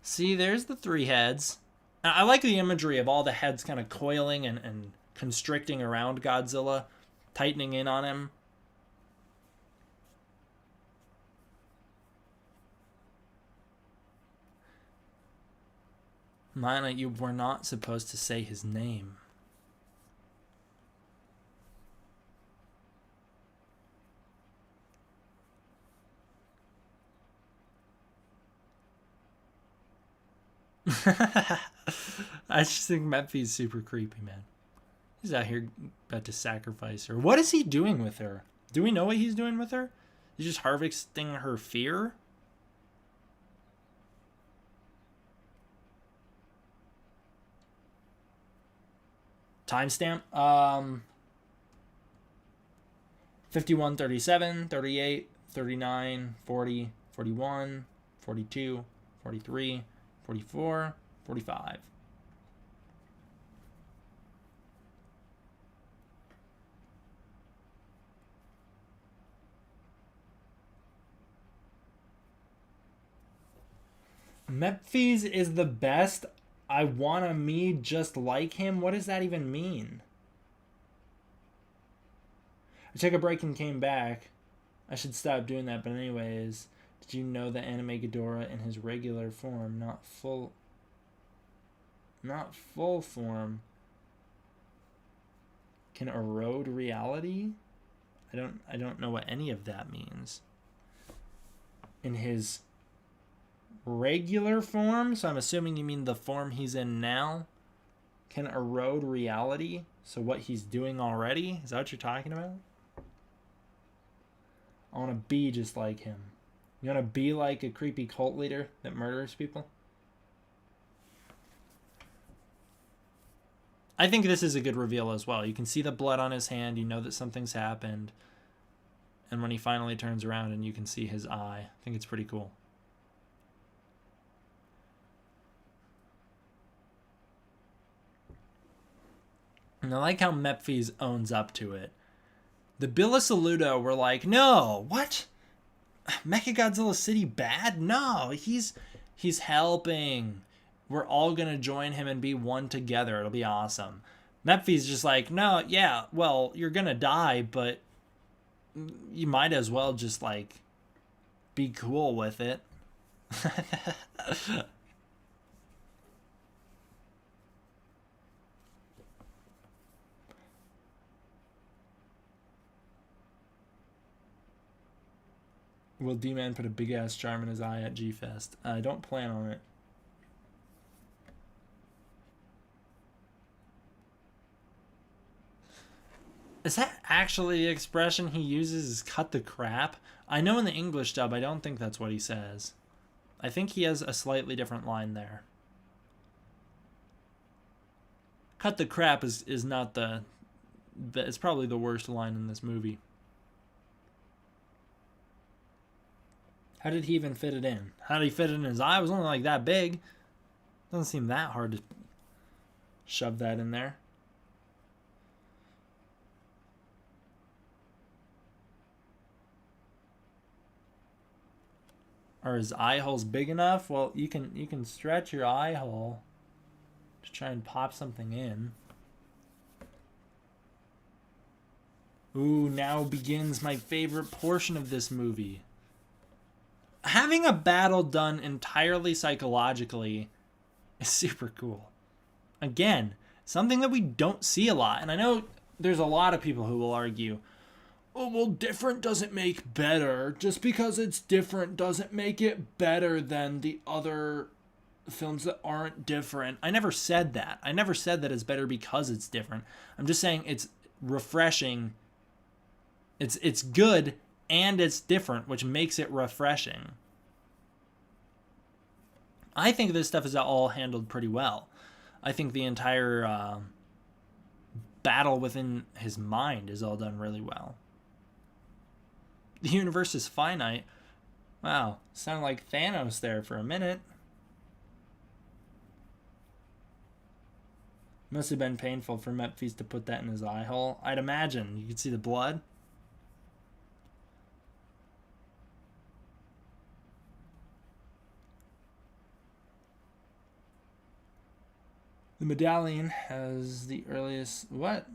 S1: See, there's the three heads. I like the imagery of all the heads kind of coiling and constricting around Godzilla, tightening in on him. Mana, you were not supposed to say his name. I just think Metphies super creepy, man. He's out here about to sacrifice her. What is he doing with her? Do we know what he's doing with her? He's just harvesting her fear? Timestamp? 51, 37, 38, 39, 40, 41, 42, 43, 44, 45. Metphies is the best. I wanna me just like him. What does that even mean? I took a break and came back. I should stop doing that, but anyways, did you know that anime Ghidorah in his regular form, not full form, can erode reality? I don't know what any of that means. In his regular form, so I'm assuming you mean the form he's in now, can erode reality? So what he's doing already? Is that what you're talking about? I want to be just like him. You want to be like a creepy cult leader that murders people? I think this is a good reveal as well. You can see the blood on his hand. You know that something's happened. And when he finally turns around and you can see his eye, I think it's pretty cool. And I like how Metphies owns up to it. The Bilisaludo were like, no, what? Mechagodzilla City bad? No, he's helping. We're all going to join him and be one together. It'll be awesome. Metphies just like, no, yeah, well, you're going to die, but you might as well just, like, be cool with it. Will D-Man put a big-ass charm in his eye at G-Fest? I don't plan on it. Is that actually the expression he uses, is cut the crap? I know in the English dub, I don't think that's what he says. I think he has a slightly different line there. Cut the crap is not the... It's probably the worst line in this movie. How did he even fit it in? How did he fit it in his eye? It was only like that big. Doesn't seem that hard to shove that in there. Are his eye holes big enough? Well, you can stretch your eye hole to try and pop something in. Ooh, now begins my favorite portion of this movie. Having a battle done entirely psychologically is super cool. Again, something that we don't see a lot. And I know there's a lot of people who will argue, oh, well, different doesn't make better. Just because it's different doesn't make it better than the other films that aren't different. I never said that. I never said that it's better because it's different. I'm just saying it's refreshing. It's good and it's different, which makes it refreshing. I think this stuff is all handled pretty well. I think the entire battle within his mind is all done really well. The universe is finite. Wow, sounded like Thanos there for a minute. Must have been painful for Metphies to put that in his eye hole. I'd imagine. You could see the blood. The medallion has the earliest... What?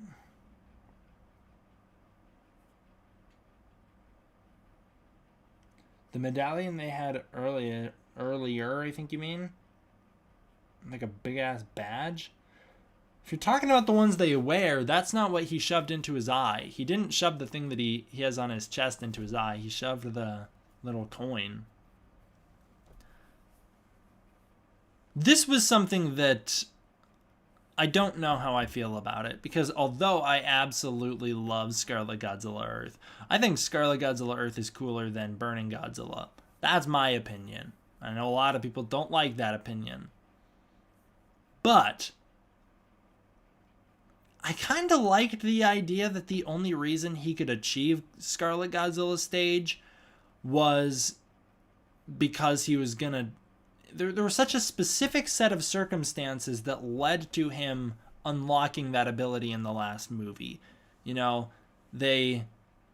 S1: The medallion they had earlier, I think you mean? Like a big-ass badge? If you're talking about the ones they wear, that's not what he shoved into his eye. He didn't shove the thing that he has on his chest into his eye. He shoved the little coin. This was something that I don't know how I feel about it, because although I absolutely love Scarlet Godzilla Earth, I think Scarlet Godzilla Earth is cooler than Burning Godzilla. That's my opinion. I know a lot of people don't like that opinion. But I kind of liked the idea that the only reason he could achieve Scarlet Godzilla stage was because he was gonna... There was such a specific set of circumstances that led to him unlocking that ability in the last movie. You know, they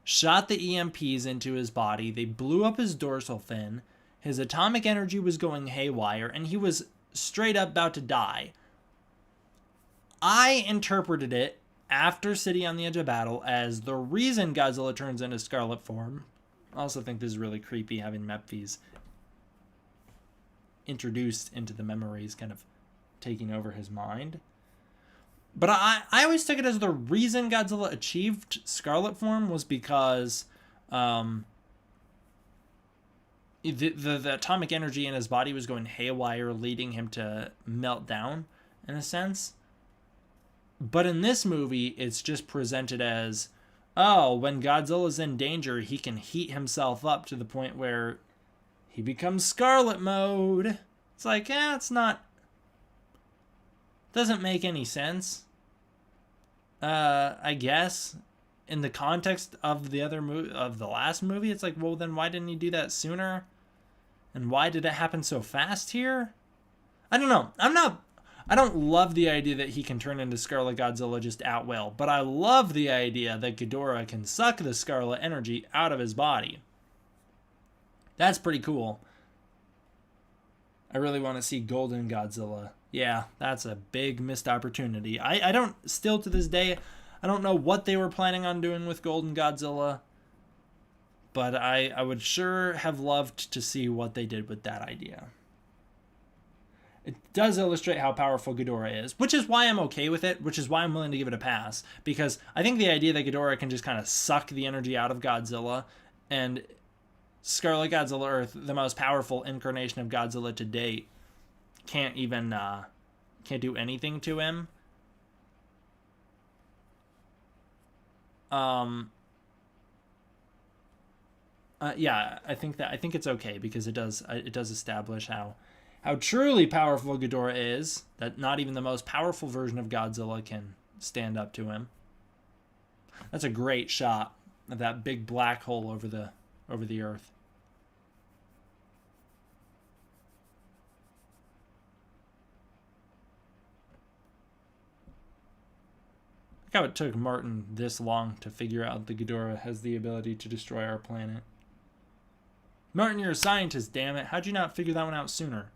S1: shot the EMPs into his body, they blew up his dorsal fin, his atomic energy was going haywire, and he was straight up about to die. I interpreted it, after City on the Edge of Battle, as the reason Godzilla turns into Scarlet form. I also think this is really creepy, having Metphies introduced into the memories, kind of taking over his mind. But I always took it as the reason Godzilla achieved Scarlet form was because the atomic energy in his body was going haywire, leading him to melt down, in a sense. But in this movie, it's just presented as, oh, when Godzilla's in danger, he can heat himself up to the point where he becomes Scarlet mode. It's like, it's not... Doesn't make any sense. I guess. In the context of the other of the last movie, it's like, well, then why didn't he do that sooner? And why did it happen so fast here? I don't know. I don't love the idea that he can turn into Scarlet Godzilla just at will, but I love the idea that Ghidorah can suck the Scarlet energy out of his body. That's pretty cool. I really want to see Golden Godzilla. Yeah, that's a big missed opportunity. I don't, still to this day, I don't know what they were planning on doing with Golden Godzilla, But I would sure have loved to see what they did with that idea. It does illustrate how powerful Ghidorah is, which is why I'm okay with it, which is why I'm willing to give it a pass. Because I think the idea that Ghidorah can just kind of suck the energy out of Godzilla, and Scarlet Godzilla Earth, the most powerful incarnation of Godzilla to date, can't do anything to him. Yeah, I think it's okay because it does establish how truly powerful Ghidorah is, that not even the most powerful version of Godzilla can stand up to him. That's a great shot of that big black hole over the Earth. Look how it took Martin this long to figure out that Ghidorah has the ability to destroy our planet. Martin, you're a scientist, damn it. How'd you not figure that one out sooner?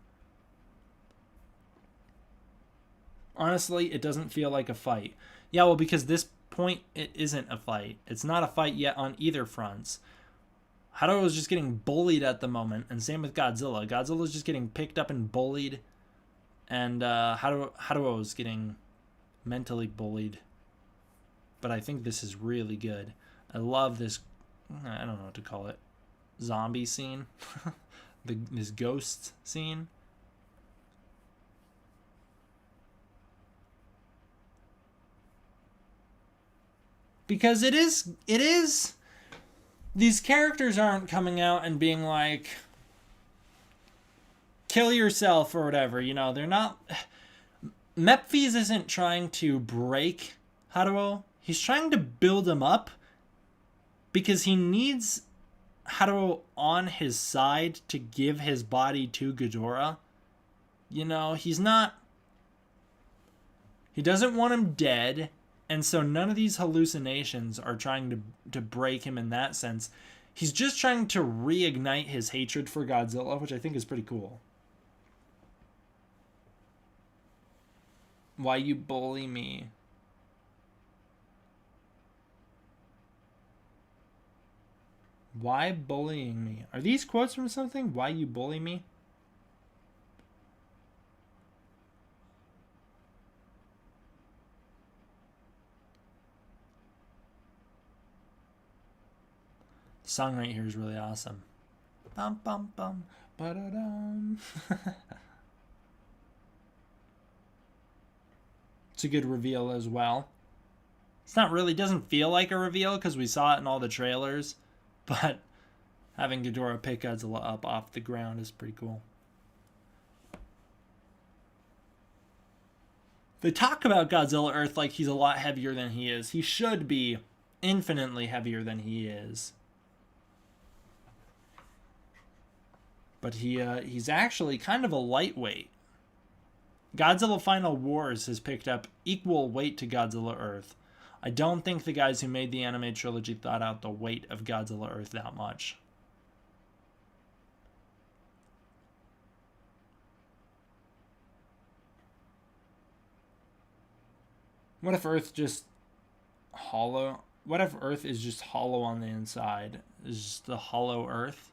S1: Honestly, it doesn't feel like a fight. Yeah, well, because this point, it isn't a fight. It's not a fight yet on either fronts. Haruo is just getting bullied at the moment, and same with Godzilla. Godzilla's just getting picked up and bullied, and Haruo is getting mentally bullied. But I think this is really good. I love this, I don't know what to call it, zombie scene. This ghost scene. Because it is, these characters aren't coming out and being like, kill yourself or whatever, you know, they're not, Metphies isn't trying to break Haruo, he's trying to build him up, because he needs Haruo on his side to give his body to Ghidorah. You know, he doesn't want him dead. And so none of these hallucinations are trying to break him in that sense. He's just trying to reignite his hatred for Godzilla, which I think is pretty cool. Why you bully me? Why bullying me? Are these quotes from something? Why you bully me? Song right here is really awesome. Bum bum bum ba-da-dum. It's a good reveal as well. It's not really, doesn't feel like a reveal because we saw it in all the trailers, but having Ghidorah pick Godzilla up off the ground is pretty cool. They talk about Godzilla Earth like he's a lot heavier than he is. He should be infinitely heavier than he is. But he's actually kind of a lightweight. Godzilla Final Wars has picked up equal weight to Godzilla Earth. I don't think the guys who made the anime trilogy thought out the weight of Godzilla Earth that much. What if Earth just hollow? What if Earth is just hollow on the inside? Is just the hollow Earth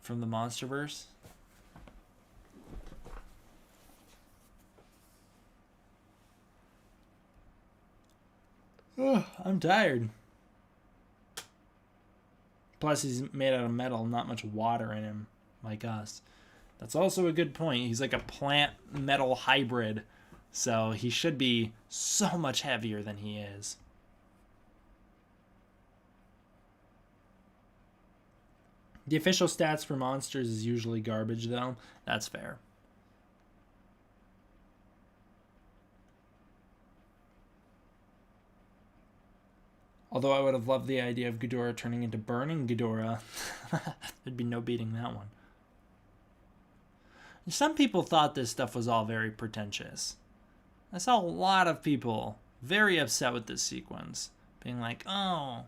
S1: from the Monsterverse? Oh, I'm tired. Plus, he's made out of metal, not much water in him, like us. That's also a good point. He's like a plant metal hybrid, so he should be so much heavier than he is. The official stats for monsters is usually garbage, though. That's fair. Although I would have loved the idea of Ghidorah turning into burning Ghidorah. There'd be no beating that one. Some people thought this stuff was all very pretentious. I saw a lot of people very upset with this sequence, being like, oh,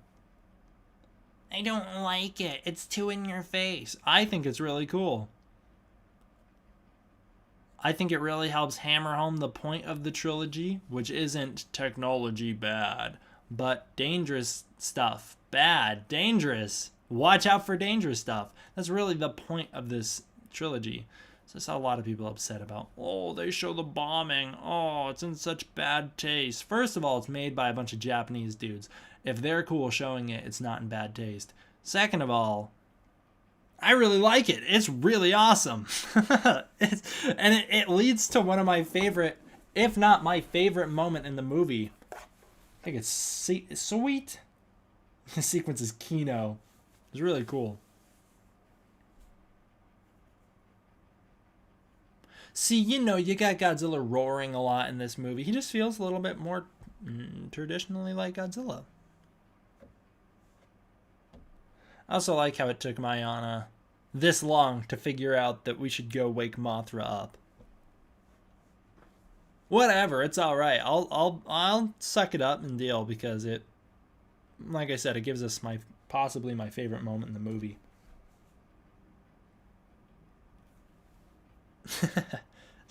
S1: I don't like it. It's too in your face. I think it's really cool. I think it really helps hammer home the point of the trilogy, which isn't technology bad, but dangerous stuff. Bad, dangerous. Watch out for dangerous stuff. That's really the point of this trilogy. So I saw a lot of people upset about, oh, they show the bombing. Oh, it's in such bad taste. First of all, it's made by a bunch of Japanese dudes. If they're cool showing it, it's not in bad taste. Second of all, I really like it. It's really awesome. It leads to one of my favorite, if not my favorite moment in the movie. I think it's sweet. The sequence is Kino. It's really cool. See, you got Godzilla roaring a lot in this movie. He just feels a little bit more traditionally like Godzilla. I also like how it took Mayana this long to figure out that we should go wake Mothra up. Whatever, it's all right. I'll suck it up and deal because it, like I said, it gives us possibly my favorite moment in the movie.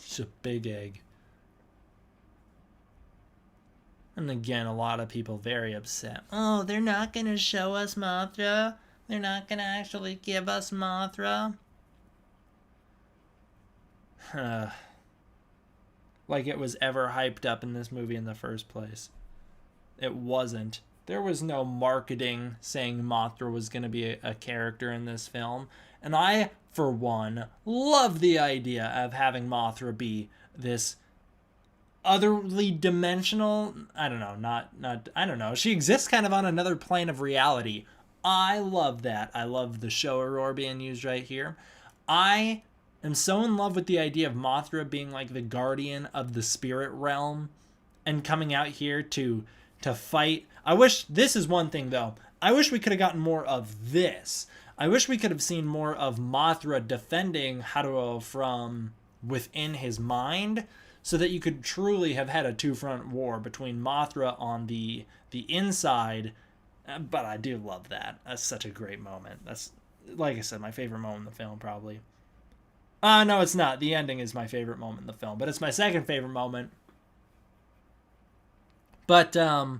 S1: It's a big egg. And again, a lot of people very upset. Oh, they're not going to show us Mothra? They're not going to actually give us Mothra? Like it was ever hyped up in this movie in the first place. It wasn't. There was no marketing saying Mothra was going to be a character in this film. And I, for one, love the idea of having Mothra be this otherly dimensional, I don't know. She exists kind of on another plane of reality. I love that. I love the Showa roar being used right here. I am so in love with the idea of Mothra being like the guardian of the spirit realm and coming out here to fight. I wish, this is one thing though, I wish we could have gotten more of this. I wish we could have seen more of Mothra defending Haruo from within his mind, so that you could truly have had a two-front war between Mothra on the inside. But I do love that. That's such a great moment. That's, like I said, my favorite moment in the film, probably. No, it's not. The ending is my favorite moment in the film, but it's my second favorite moment. But I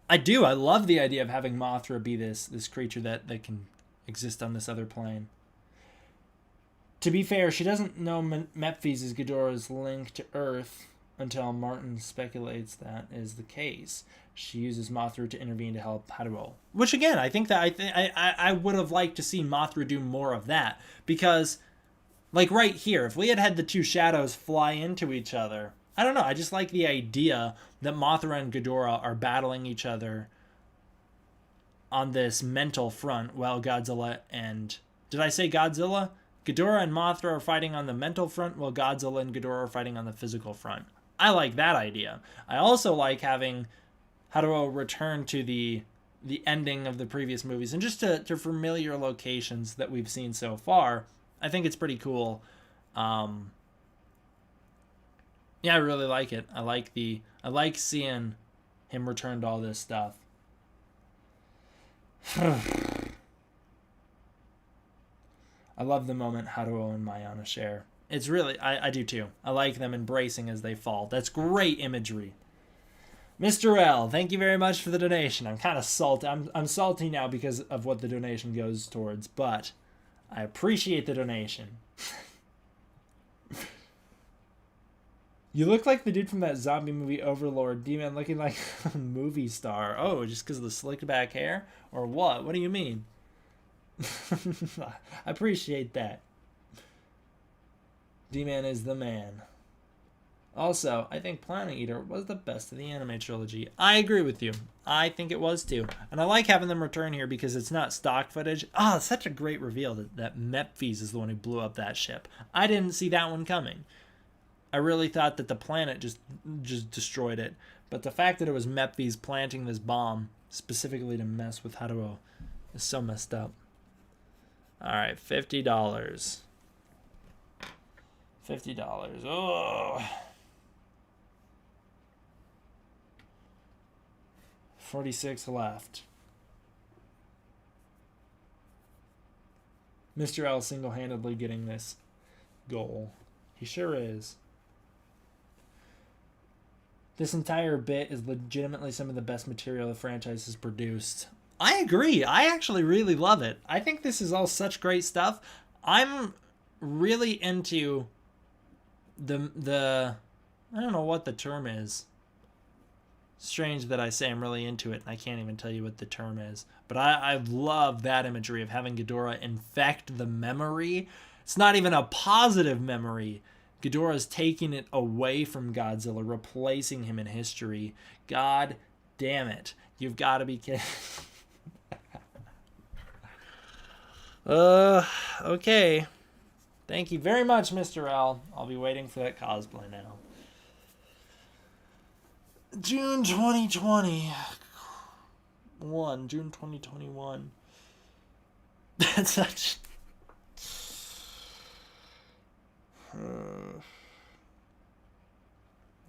S1: love the idea of having Mothra be this creature that can exist on this other plane. To be fair, she doesn't know Metphies is Ghidorah's link to Earth until Martin speculates that is the case. She uses Mothra to intervene to help Haruo. Which again, I think that I would have liked to see Mothra do more of that. Because, like right here, if we had the two shadows fly into each other, I don't know, I just like the idea that Mothra and Ghidorah are battling each other on this mental front while Godzilla and... Did I say Godzilla? Ghidorah and Mothra are fighting on the mental front while Godzilla and Ghidorah are fighting on the physical front. I like that idea. I also like having Haruo return to the ending of the previous movies and just to familiar locations that we've seen so far. I think it's pretty cool. Yeah, I really like it. I like seeing him return to all this stuff. I love the moment Haruo and Mayana share. It's really, I do too. I like them embracing as they fall. That's great imagery. Mr. L, thank you very much for the donation. I'm kind of salty. I'm salty now because of what the donation goes towards, but I appreciate the donation. You look like the dude from that zombie movie Overlord. D-Man looking like a movie star. Oh, just because of the slicked back hair? Or what? What do you mean? I appreciate that. D-Man is the man. Also, I think Planet Eater was the best of the anime trilogy. I agree with you. I think it was too. And I like having them return here because it's not stock footage. Oh, it's such a great reveal that Metphies is the one who blew up that ship. I didn't see that one coming. I really thought that the planet just destroyed it. But the fact that it was Metphies planting this bomb specifically to mess with Haruo is so messed up. Alright, $50. $50. Oh. 46 left. Mr. L single-handedly getting this goal. He sure is. This entire bit is legitimately some of the best material the franchise has produced. I agree. I actually really love it. I think this is all such great stuff. I'm really into the I don't know what the term is. Strange that I say I'm really into it and I can't even tell you what the term is. But I love that imagery of having Ghidorah infect the memory. It's not even a positive memory. Ghidorah's taking it away from Godzilla, replacing him in history. God damn it. You've got to be kidding. Okay. Thank you very much, Mr. L. I'll be waiting for that cosplay now. June 2021. June 2021. That's such...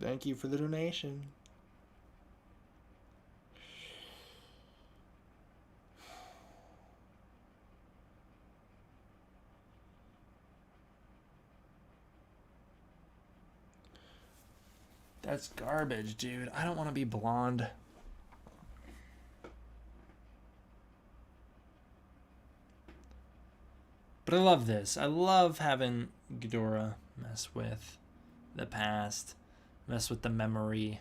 S1: Thank you for the donation. That's garbage, dude. I don't want to be blonde. But I love this. I love having Ghidorah mess with the past, mess with the memory.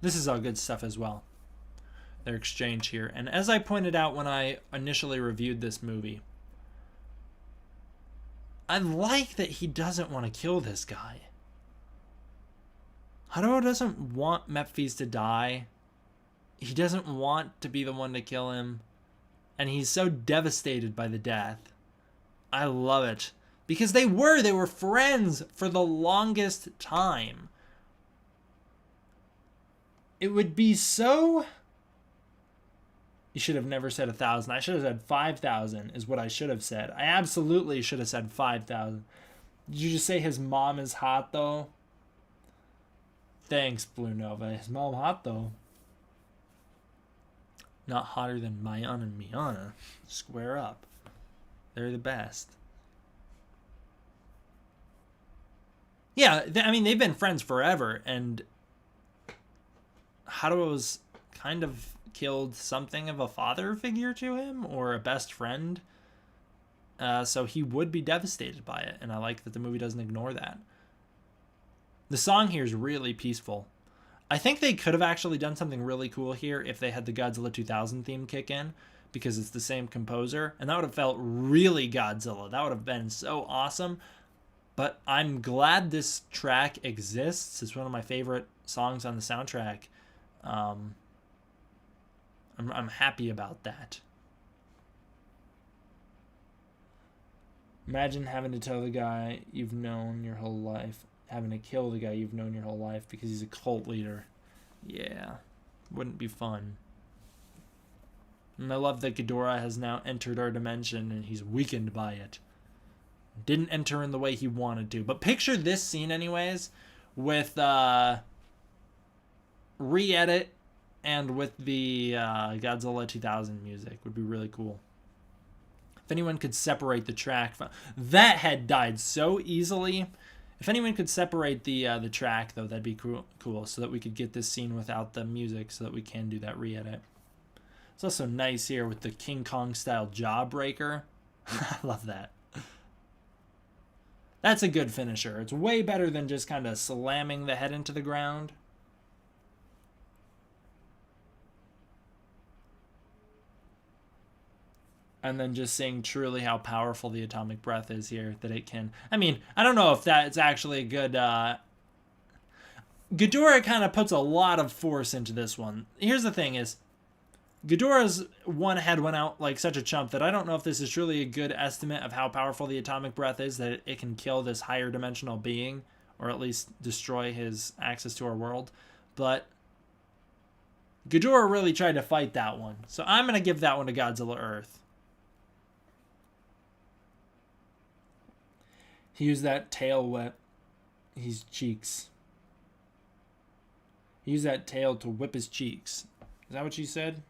S1: This is all good stuff as well. Their exchange here. And as I pointed out when I initially reviewed this movie, I like that he doesn't want to kill this guy. Ghidorah doesn't want Metphies to die. He doesn't want to be the one to kill him. And he's so devastated by the death. I love it. Because they were friends for the longest time. It would be so... You should have never said 1,000. I should have said 5,000 is what I should have said. I absolutely should have said 5,000. Did you just say his mom is hot, though? Thanks, Blue Nova. His mom hot, though. Not hotter than Mayan and Miana. Square up. They're the best. Yeah, I mean, they've been friends forever, and Ghidorah was kind of killed something of a father figure to him, or a best friend. So he would be devastated by it, and I like that the movie doesn't ignore that. The song here is really peaceful. I think they could have actually done something really cool here if they had the Godzilla 2000 theme kick in, because it's the same composer, and that would have felt really Godzilla. That would have been so awesome. But I'm glad this track exists. It's one of my favorite songs on the soundtrack. I'm happy about that. Imagine having to tell the guy you've known your whole life, having to kill the guy you've known your whole life because he's a cult leader. Yeah, wouldn't be fun. And I love that Ghidorah has now entered our dimension and he's weakened by it. Didn't enter in the way he wanted to. But picture this scene anyways with re-edit and with the Godzilla 2000 music. Would be really cool. If anyone could separate the track from... That had died so easily. If anyone could separate the track, though, that'd be cool, so that we could get this scene without the music, so that we can do that re-edit. It's also nice here with the King Kong-style jawbreaker. I love that. That's a good finisher. It's way better than just kind of slamming the head into the ground. And then just seeing truly how powerful the atomic breath is here, that it can... I mean, I don't know if that's actually a good... Ghidorah kind of puts a lot of force into this one. Here's the thing is, Ghidorah's one head went out like such a chump that I don't know if this is truly a good estimate of how powerful the atomic breath is, that it can kill this higher dimensional being, or at least destroy his access to our world. But Ghidorah really tried to fight that one. So I'm going to give that one to Godzilla Earth. He used that tail wet his cheeks. He used that tail to whip his cheeks. Is that what you said?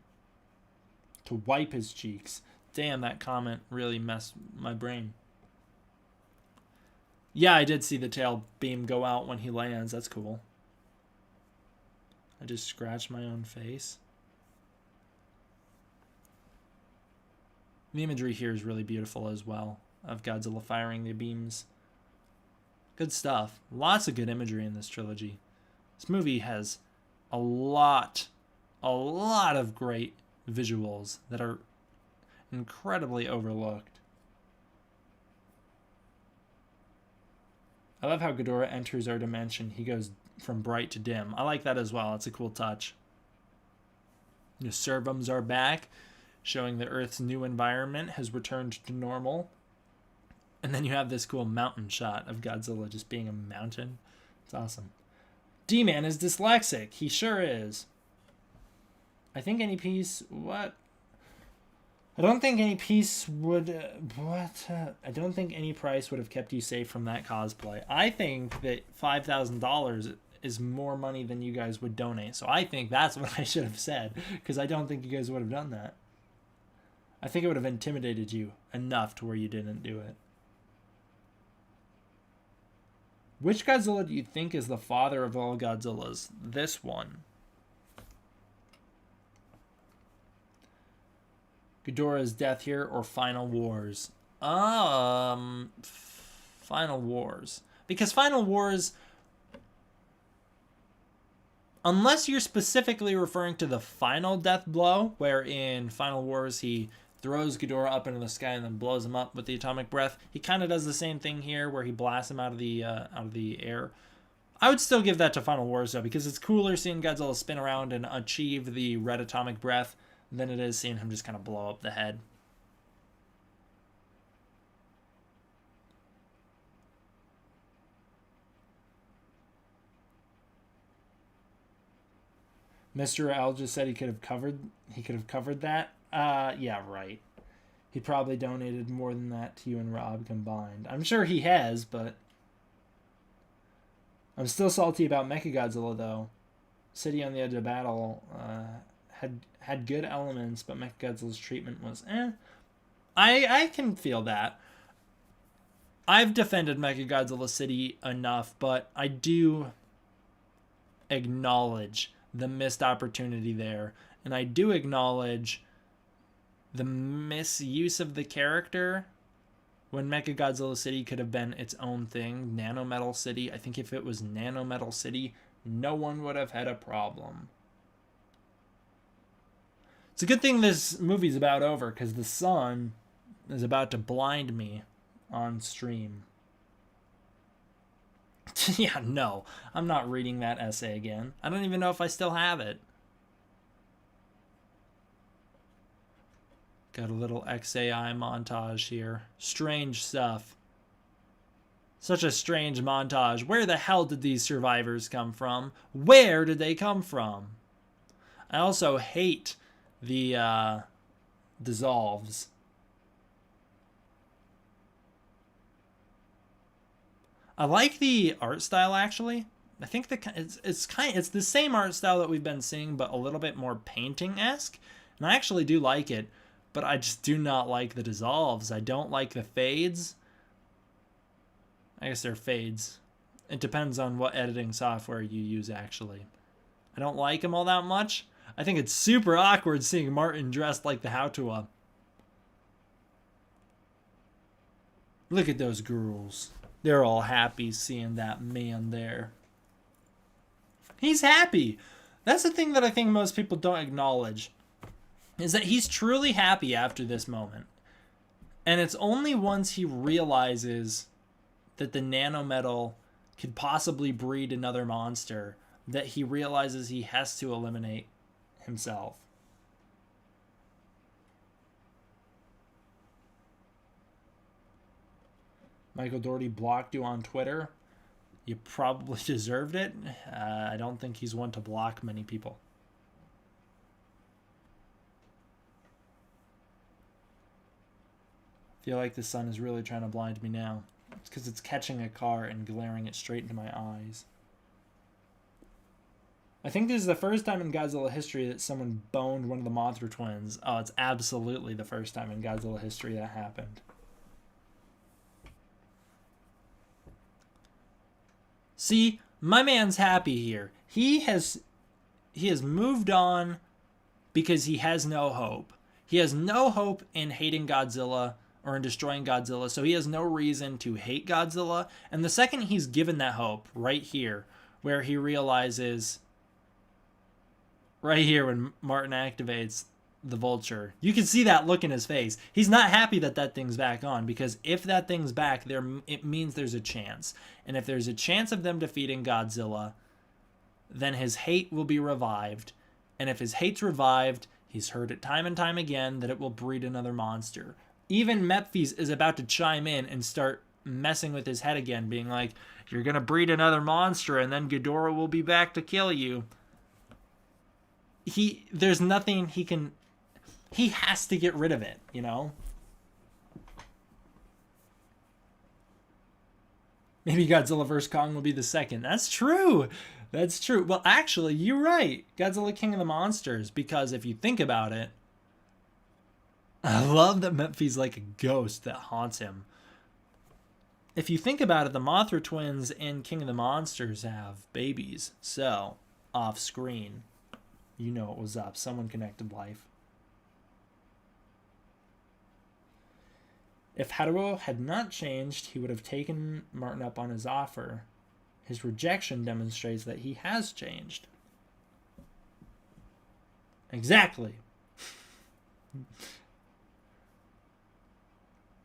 S1: To wipe his cheeks. Damn, that comment really messed my brain. Yeah, I did see the tail beam go out when he lands. That's cool. I just scratched my own face. The imagery here is really beautiful as well, of Godzilla firing the beams. Good stuff. Lots of good imagery in this trilogy. This movie has a lot of great visuals that are incredibly overlooked. I love how Ghidorah enters our dimension. He goes from bright to dim. I like that as well. It's a cool touch. The servums are back, showing that Earth's new environment has returned to normal. And then you have this cool mountain shot of Godzilla just being a mountain. It's awesome. D-Man is dyslexic. He sure is. I think any piece... What? I don't think any piece would... I don't think any price would have kept you safe from that cosplay. I think that $5,000 is more money than you guys would donate. So I think that's what I should have said. Because I don't think you guys would have done that. I think it would have intimidated you enough to where you didn't do it. Which Godzilla do you think is the father of all Godzillas? This one. Ghidorah's death here or Final Wars? Final Wars. Because Final Wars, unless you're specifically referring to the final death blow, where in Final Wars he throws Ghidorah up into the sky and then blows him up with the atomic breath. He kind of does the same thing here where he blasts him out of the air. I would still give that to Final Wars though, because it's cooler seeing Godzilla spin around and achieve the red atomic breath than it is seeing him just kind of blow up the head. Mr. L just said he could have covered that. Yeah, right. He probably donated more than that to you and Rob combined. I'm sure he has, but I'm still salty about Mechagodzilla though. City on the Edge of Battle had good elements, but Mechagodzilla's treatment was I can feel that. I've defended Mechagodzilla City enough, but I do acknowledge the missed opportunity there, and I do acknowledge the misuse of the character when Mechagodzilla City could have been its own thing. Nanometal City, I think if it was Nanometal City, no one would have had a problem. It's a good thing this movie's about over, because the sun is about to blind me on stream. Yeah, no, I'm not reading that essay again. I don't even know if I still have it. Got a little XAI montage here. Strange stuff. Such a strange montage. Where the hell did these survivors come from? Where did they come from? I also hate the dissolves. I like the art style actually. I think it's the same art style that we've been seeing, but a little bit more painting-esque, and I actually do like it. But I just do not like the dissolves. I don't like the fades. I guess they're fades. It depends on what editing software you use, actually. I don't like them all that much. I think it's super awkward seeing Martin dressed like the Hautua. Look at those girls. They're all happy seeing that man there. He's happy. That's the thing that I think most people don't acknowledge, is that he's truly happy after this moment. And it's only once he realizes that the nanometal could possibly breed another monster that he realizes he has to eliminate himself. Michael Dougherty blocked you on Twitter. You probably deserved it. I don't think he's one to block many people. I feel like the sun is really trying to blind me now. It's because it's catching a car and glaring it straight into my eyes. I think this is the first time in Godzilla history that someone boned one of the Mothra twins. Oh, it's absolutely the first time in Godzilla history that happened. See, my man's happy here. He has moved on because he has no hope. He has no hope in hating Godzilla or in destroying Godzilla, so he has no reason to hate Godzilla. And the second he's given that hope, right here, where he realizes, right here when Martin activates the vulture, you can see that look in his face. He's not happy that that thing's back on, because if that thing's back, it means there's a chance. And if there's a chance of them defeating Godzilla, then his hate will be revived. And if his hate's revived, he's heard it time and time again that it will breed another monster. Even Metphies is about to chime in and start messing with his head again, being like, you're going to breed another monster and then Ghidorah will be back to kill you. There's nothing he has to get rid of it, you know? Maybe Godzilla vs. Kong will be the second. That's true. That's true. Well, actually, you're right. Godzilla King of the Monsters, because if you think about it, I love that Metphies like a ghost that haunts him. If you think about it, the Mothra twins and King of the Monsters have babies. So, off screen, you know what was up. Someone connected life. If Haruo had not changed, he would have taken Martin up on his offer. His rejection demonstrates that he has changed. Exactly.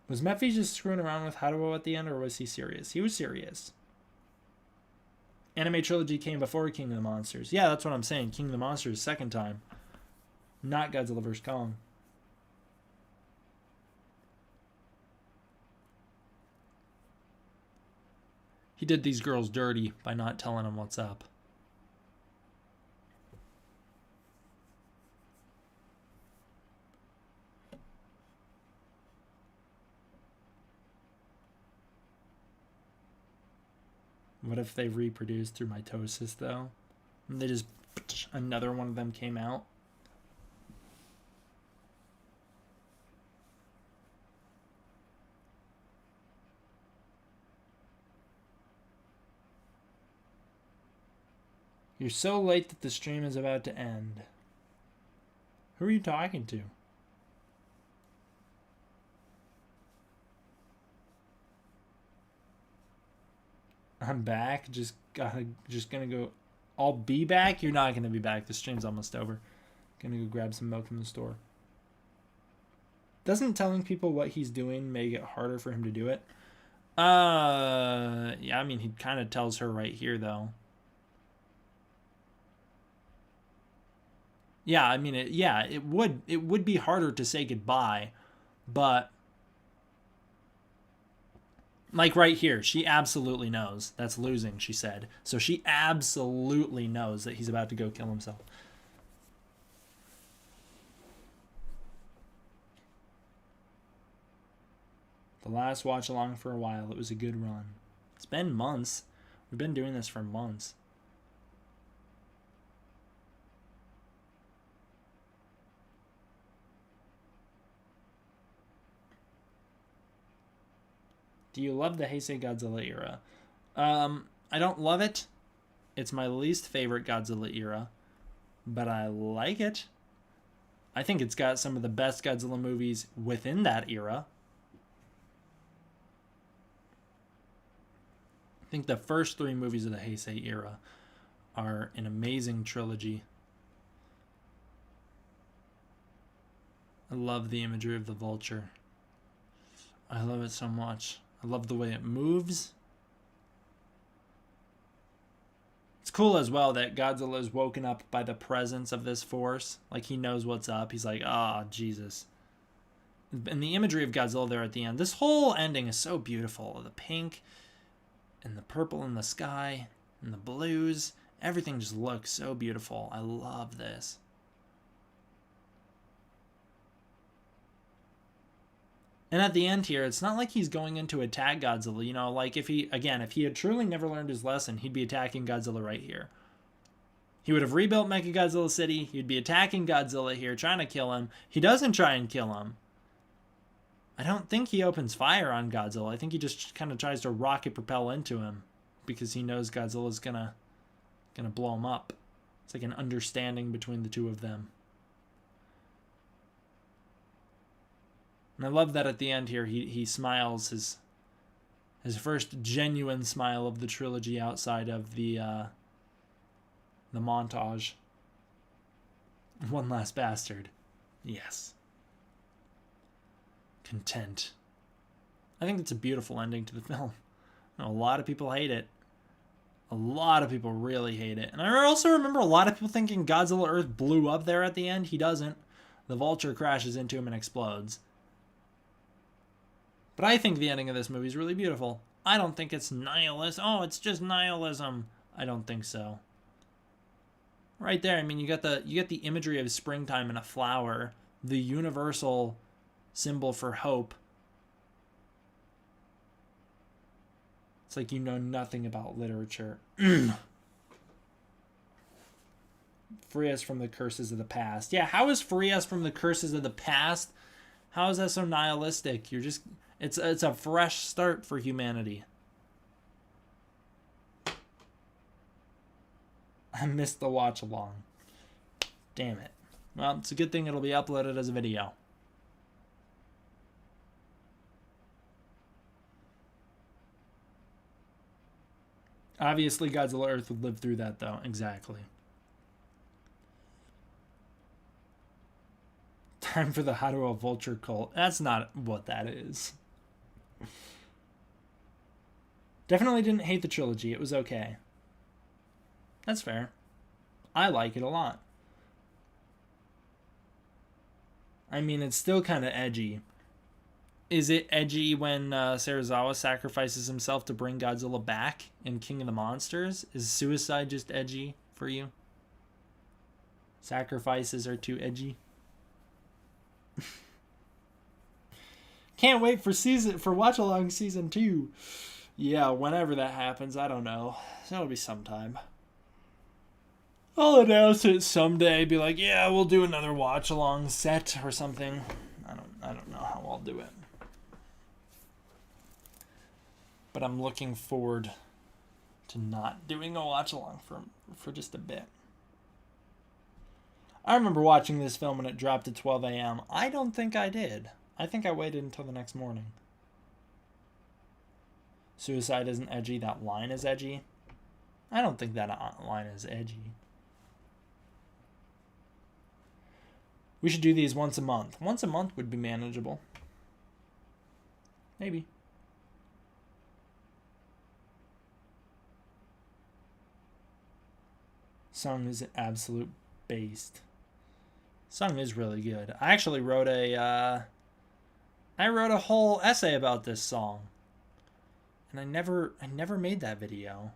S1: Was Metphies just screwing around with Haruo at the end, or was he serious? He was serious. Aime Trilogy came before King of the Monsters. Yeah, that's what I'm saying. King of the Monsters, second time. Not Godzilla vs. Kong. He did these girls dirty by not telling them what's up. What if they reproduced through mitosis, though? And they just, another one of them came out? You're so late that the stream is about to end. Who are you talking to? I'm back. Just gonna go. I'll be back. You're not gonna be back. The stream's almost over. Gonna go grab some milk from the store. Doesn't telling people what he's doing make it harder for him to do it? Yeah. I mean, he kind of tells her right here, though. Yeah, I mean, it would be harder to say goodbye, but like right here, she absolutely knows that's losing, she said. So she absolutely knows that he's about to go kill himself. The last watch along for a while, it was a good run. It's been months. We've been doing this for months. Do you love the Heisei Godzilla era? I don't love it. It's my least favorite Godzilla era, but I like it. I think it's got some of the best Godzilla movies within that era. I think the first three movies of the Heisei era are an amazing trilogy. I love the imagery of the vulture. I love it so much. I love the way it moves. It's cool as well that Godzilla is woken up by the presence of this force. Like, he knows what's up. He's like, ah, Jesus. And the imagery of Godzilla there at the end. This whole ending is so beautiful. The pink and the purple in the sky and the blues. Everything just looks so beautiful. I love this. And at the end here, it's not like he's going in to attack Godzilla. You know, like if he had truly never learned his lesson, he'd be attacking Godzilla right here. He would have rebuilt Mechagodzilla City. He'd be attacking Godzilla here, trying to kill him. He doesn't try and kill him. I don't think he opens fire on Godzilla. I think he just kind of tries to rocket propel into him because he knows Godzilla's gonna blow him up. It's like an understanding between the two of them. And I love that at the end here, he smiles his first genuine smile of the trilogy outside of the montage. One last bastard. Yes. Content. I think it's a beautiful ending to the film. A lot of people hate it. A lot of people really hate it. And I also remember a lot of people thinking Godzilla Earth blew up there at the end. He doesn't. The vulture crashes into him and explodes. But I think the ending of this movie is really beautiful. I don't think it's nihilist. Oh, it's just nihilism. I don't think so. Right there, I mean, you get the imagery of springtime and a flower, the universal symbol for hope. It's like you know nothing about literature. Free us from the curses of the past. Yeah, how is free us from the curses of the past? How is that so nihilistic? You're just it's a fresh start for humanity. I missed the watch along. Damn it. Well, it's a good thing it'll be uploaded as a video. Obviously, Godzilla Earth would live through that, though. Exactly. Time for the Hadouo Vulture cult. That's not what that is. Definitely didn't hate the trilogy. It was okay. That's fair. I like it a lot. I mean, it's still kind of edgy. Is it edgy when Serizawa sacrifices himself to bring Godzilla back in King of the Monsters? Is suicide just edgy for you? Sacrifices are too edgy? Can't wait for Watchalong season 2. Yeah, whenever that happens, I don't know. That'll be sometime. I'll announce it someday. Be like, yeah, we'll do another watch-along set or something. I don't know how I'll do it. But I'm looking forward to not doing a watch-along for just a bit. I remember watching this film when it dropped at 12 a.m. I don't think I did. I think I waited until the next morning. Suicide isn't edgy. That line is edgy. I don't think that line is edgy. We should do these once a month. Once a month would be manageable. Maybe. Song is an absolute beast. Song is really good. I actually wrote a whole essay about this song. And I never made that video.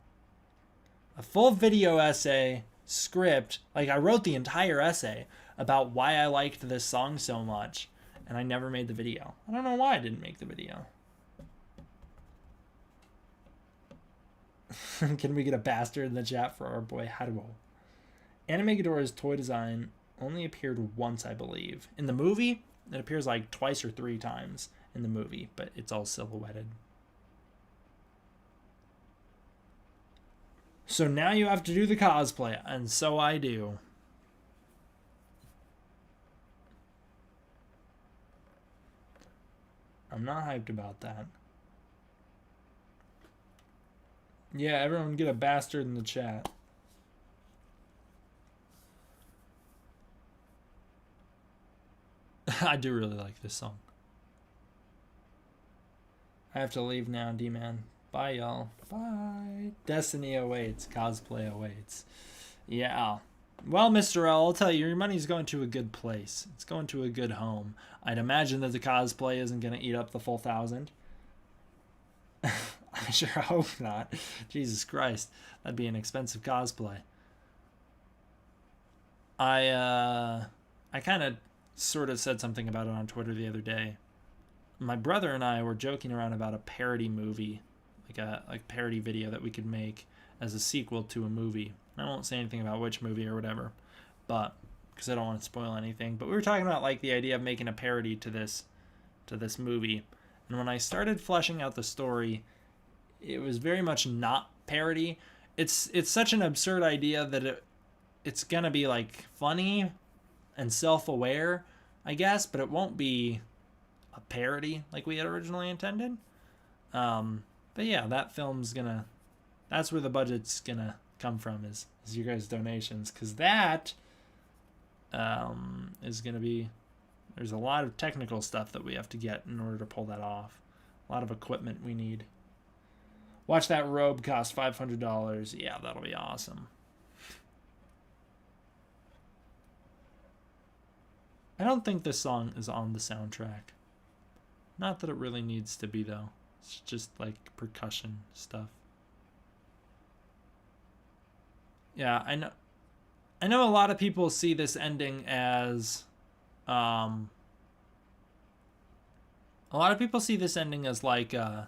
S1: A full video essay, script, like I wrote the entire essay about why I liked this song so much, and I never made the video. I don't know why I didn't make the video. Can we get a bastard in the chat for our boy Haruo? Anime Ghidorah's toy design only appeared once, I believe. In the movie, it appears like twice or 3 times in the movie, but it's all silhouetted. So now you have to do the cosplay, and so I do. I'm not hyped about that. Yeah, everyone get a bastard in the chat. I do really like this song. I have to leave now, D-Man. Bye, y'all. Bye. Destiny awaits. Cosplay awaits. Yeah. Well, Mr. L, I'll tell you, your money's going to a good place. It's going to a good home. I'd imagine that the cosplay isn't going to eat up the full 1,000. I sure hope not. Jesus Christ. That'd be an expensive cosplay. I kind of sort of said something about it on Twitter the other day. My brother and I were joking around about a parody movie, like a parody video that we could make as a sequel to a movie. I won't say anything about which movie or whatever, but because I don't want to spoil anything. But we were talking about like the idea of making a parody to this movie, and when I started fleshing out the story, it was very much not parody. It's such an absurd idea that it's gonna be like funny and self-aware, I guess, but it won't be a parody like we had originally intended. But yeah, that film's gonna, that's where the budget's gonna come from, is you guys' donations, because that is gonna be, there's a lot of technical stuff that we have to get in order to pull that off. A lot of equipment we need. Watch That Robe cost $500. Yeah, that'll be awesome. I don't think this song is on the soundtrack. Not that it really needs to be, though. It's just like percussion stuff. Yeah, I know a lot of people see this ending as a lot of people see this ending as like I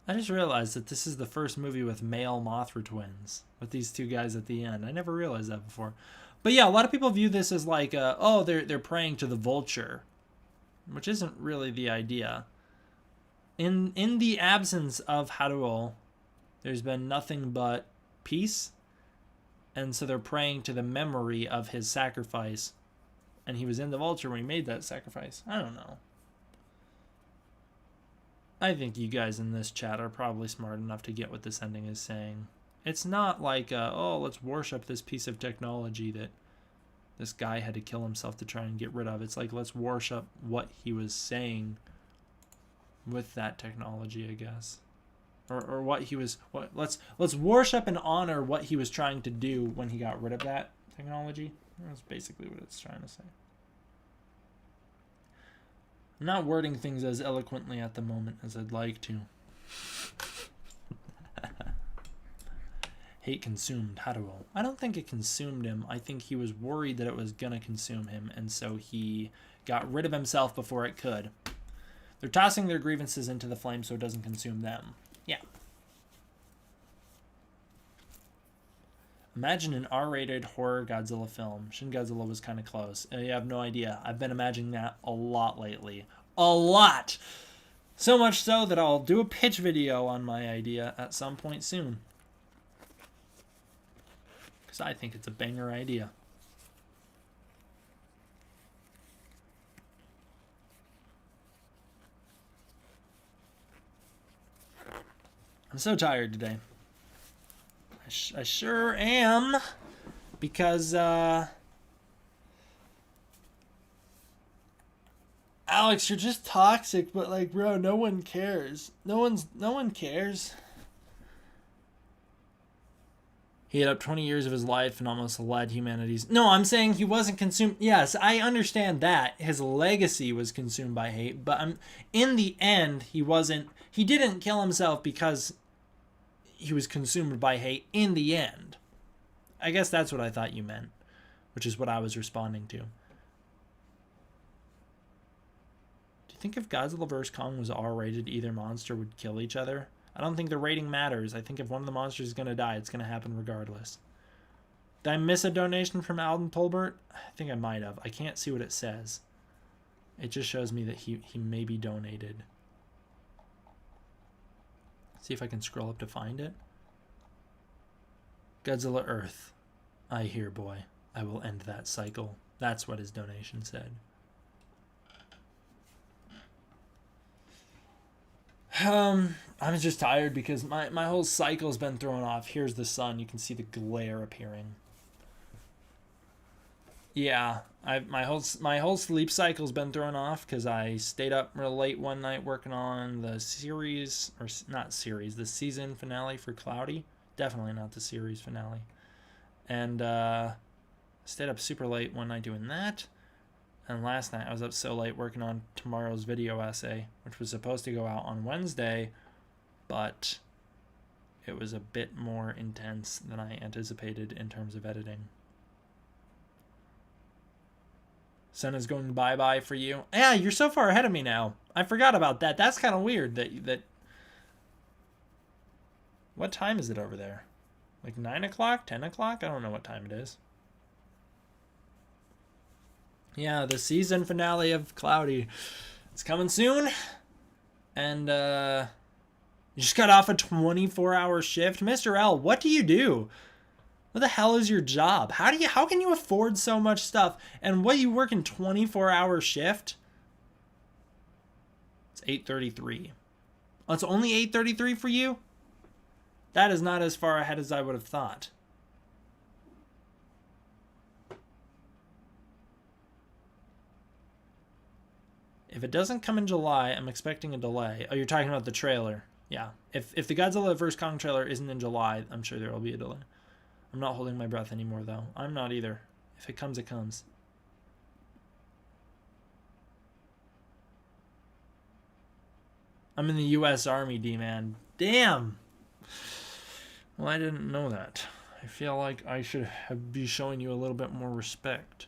S1: just realized that this is the first movie with male Mothra twins, with these two guys at the end. I never realized that before. But yeah, a lot of people view this as like oh, they're praying to the vulture, which isn't really the idea. In the absence of Haruo, there's been nothing but peace, and so they're praying to the memory of his sacrifice, and he was in the vulture when he made that sacrifice. I don't know. I think you guys in this chat are probably smart enough to get what this ending is saying. It's not like, oh, let's worship this piece of technology that this guy had to kill himself to try and get rid of. It's like, let's worship what he was saying with that technology, I guess. Or what he was, let's worship and honor what he was trying to do when he got rid of that technology. That's basically what it's trying to say. I'm not wording things as eloquently at the moment as I'd like to. Hate consumed Haruo. I don't think it consumed him. I think he was worried that it was gonna consume him, and so he got rid of himself before it could. They're tossing their grievances into the flame so it doesn't consume them. Yeah. Imagine an R-rated horror Godzilla film. Shin Godzilla was kind of close. You have no idea. I've been imagining that a lot lately. A lot! So much so that I'll do a pitch video on my idea at some point soon. Because I think it's a banger idea. I'm so tired today. I sure am, because Alex, you're just toxic, but like, bro, no one cares. No one cares. He had up 20 years of his life and almost led humanity's... No, I'm saying he wasn't consumed. Yes, I understand that. His legacy was consumed by hate, but in the end, he wasn't... He didn't kill himself because he was consumed by hate in the end. I guess that's what I thought you meant, which is what I was responding to. Do you think if Godzilla vs. Kong was R-rated, either monster would kill each other? I don't think the rating matters. I think if one of the monsters is going to die, it's going to happen regardless. Did I miss a donation from Alden Tolbert? I think I might have. I can't see what it says. It just shows me that he maybe donated. See if I can scroll up to find it. Godzilla Earth. I hear, boy. I will end that cycle. That's what his donation said. I'm just tired because my whole cycle's been thrown off. Here's the sun. You can see the glare appearing. Yeah, my whole sleep cycle's been thrown off because I stayed up real late one night working on the series, or not series, the season finale for Cloudy. Definitely not the series finale. And stayed up super late one night doing that. And last night I was up so late working on tomorrow's video essay, which was supposed to go out on Wednesday, but it was a bit more intense than I anticipated in terms of editing. Sun is going bye-bye for you. Yeah, you're so far ahead of me now. I forgot about that. That's kind of weird that What time is it over there? Like 9 o'clock? 10 o'clock? I don't know what time it is. Yeah, the season finale of Cloudy. It's coming soon. And, you just got off a 24-hour shift. Mr. L, what do you do? What the hell is your job? How can you afford so much stuff? And what, you work in 24-hour shift? It's 8:33. Oh, it's only 8:33 for you? That is not as far ahead as I would have thought. If it doesn't come in July, I'm expecting a delay. Oh, you're talking about the trailer. Yeah. If the Godzilla vs. Kong trailer isn't in July, I'm sure there will be a delay. I'm not holding my breath anymore, though. I'm not either. If it comes, it comes. I'm in the U.S. Army, D-man. Damn! Well, I didn't know that. I feel like I should be showing you a little bit more respect.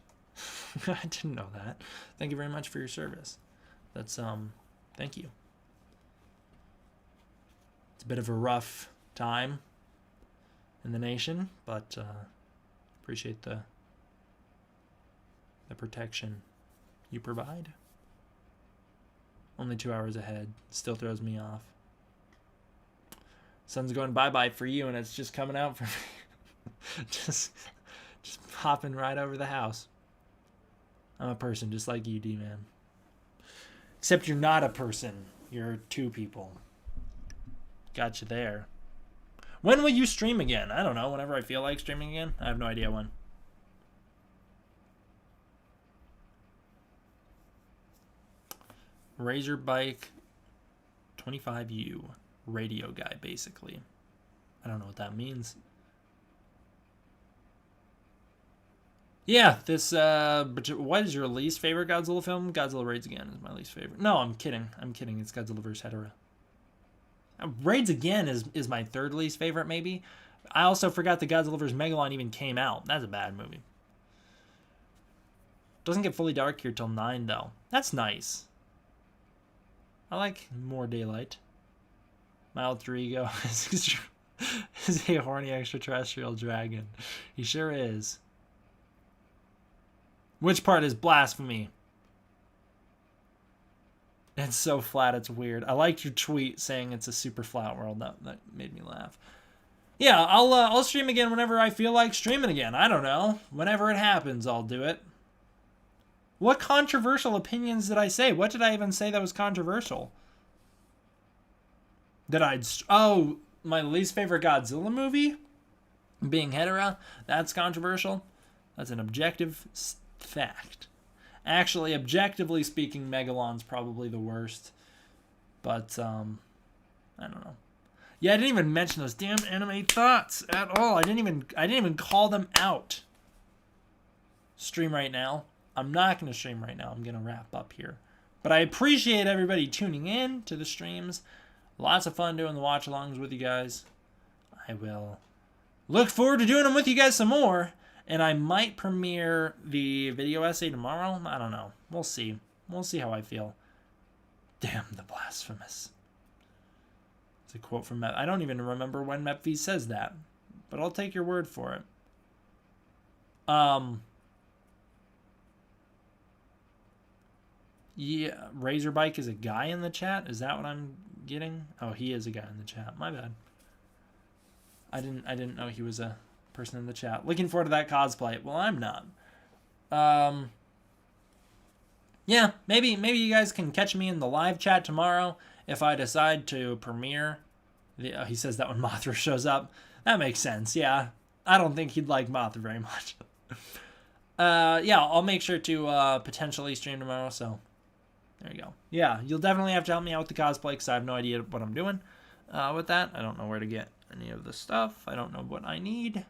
S1: I didn't know that. Thank you very much for your service. That's, thank you. It's a bit of a rough time in the nation, but appreciate the protection you provide. Only 2 hours ahead. Still throws me off. Sun's going bye-bye for you, and it's just coming out for me. just popping right over the house. I'm a person just like you, D-man. Except you're not a person. You're two people. Got you there. When will you stream again? I don't know. Whenever I feel like streaming again. I have no idea when. Razor Bike 25U. Radio guy, basically. I don't know what that means. Yeah, this, what is your least favorite Godzilla film? Godzilla Raids Again is my least favorite. No, I'm kidding. It's Godzilla vs. Ghidorah. Raids Again is my third least favorite, maybe. I also forgot that Godzilla vs. Megalon even came out. That's a bad movie. Doesn't get fully dark here till 9, though. That's nice. I like more daylight. My alter ego is a horny extraterrestrial dragon. He sure is. Which part is blasphemy? It's so flat, it's weird. I liked your tweet saying it's a super flat world. That made me laugh. Yeah, I'll stream again whenever I feel like streaming again. I don't know. Whenever it happens, I'll do it. What controversial opinions did I say? What did I even say that was controversial? Oh, my least favorite Godzilla movie? Being Ghidorah? That's controversial? That's an objective fact. Actually, objectively speaking, Megalon's probably the worst. But, I don't know. Yeah, I didn't even mention those damn anime thoughts at all. I didn't even call them out. Stream right now. I'm not going to stream right now. I'm going to wrap up here. But I appreciate everybody tuning in to the streams. Lots of fun doing the watch-alongs with you guys. I will look forward to doing them with you guys some more. And I might premiere the video essay tomorrow. I don't know. We'll see. We'll see how I feel. Damn the blasphemous. It's a quote from I don't even remember when Metphies says that. But I'll take your word for it. Yeah, Razorbike is a guy in the chat? Is that what I'm getting? Oh, he is a guy in the chat. My bad. I didn't know he was a person in the chat. Looking forward to that cosplay. Well, I'm not. Yeah, maybe you guys can catch me in the live chat tomorrow if I decide to premiere. He says that when Mothra shows up. That makes sense, yeah. I don't think he'd like Mothra very much. Yeah, I'll make sure to potentially stream tomorrow, so there you go. Yeah, you'll definitely have to help me out with the cosplay because I have no idea what I'm doing with that. I don't know where to get any of the stuff. I don't know what I need.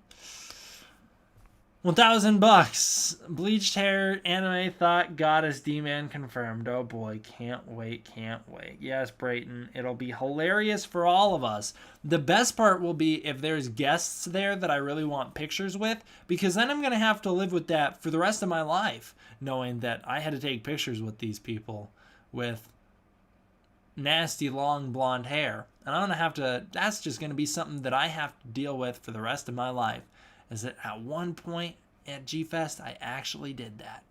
S1: $1,000. Bleached hair, anime thought, goddess, D-man confirmed. Oh boy, can't wait, can't wait. Yes, Brayton, it'll be hilarious for all of us. The best part will be if there's guests there that I really want pictures with, because then I'm going to have to live with that for the rest of my life, knowing that I had to take pictures with these people with nasty long blonde hair. And I'm gonna have to, that's just gonna be something that I have to deal with for the rest of my life. Is that at one point at G-Fest, I actually did that.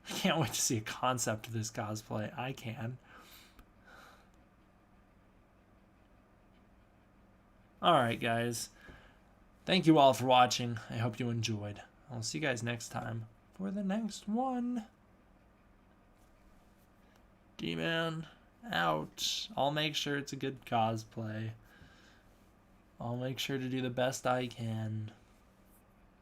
S1: I can't wait to see a concept of this cosplay. I can. Alright, guys. Thank you all for watching. I hope you enjoyed. I'll see you guys next time for the next one. D-Man out. I'll make sure it's a good cosplay. I'll make sure to do the best I can.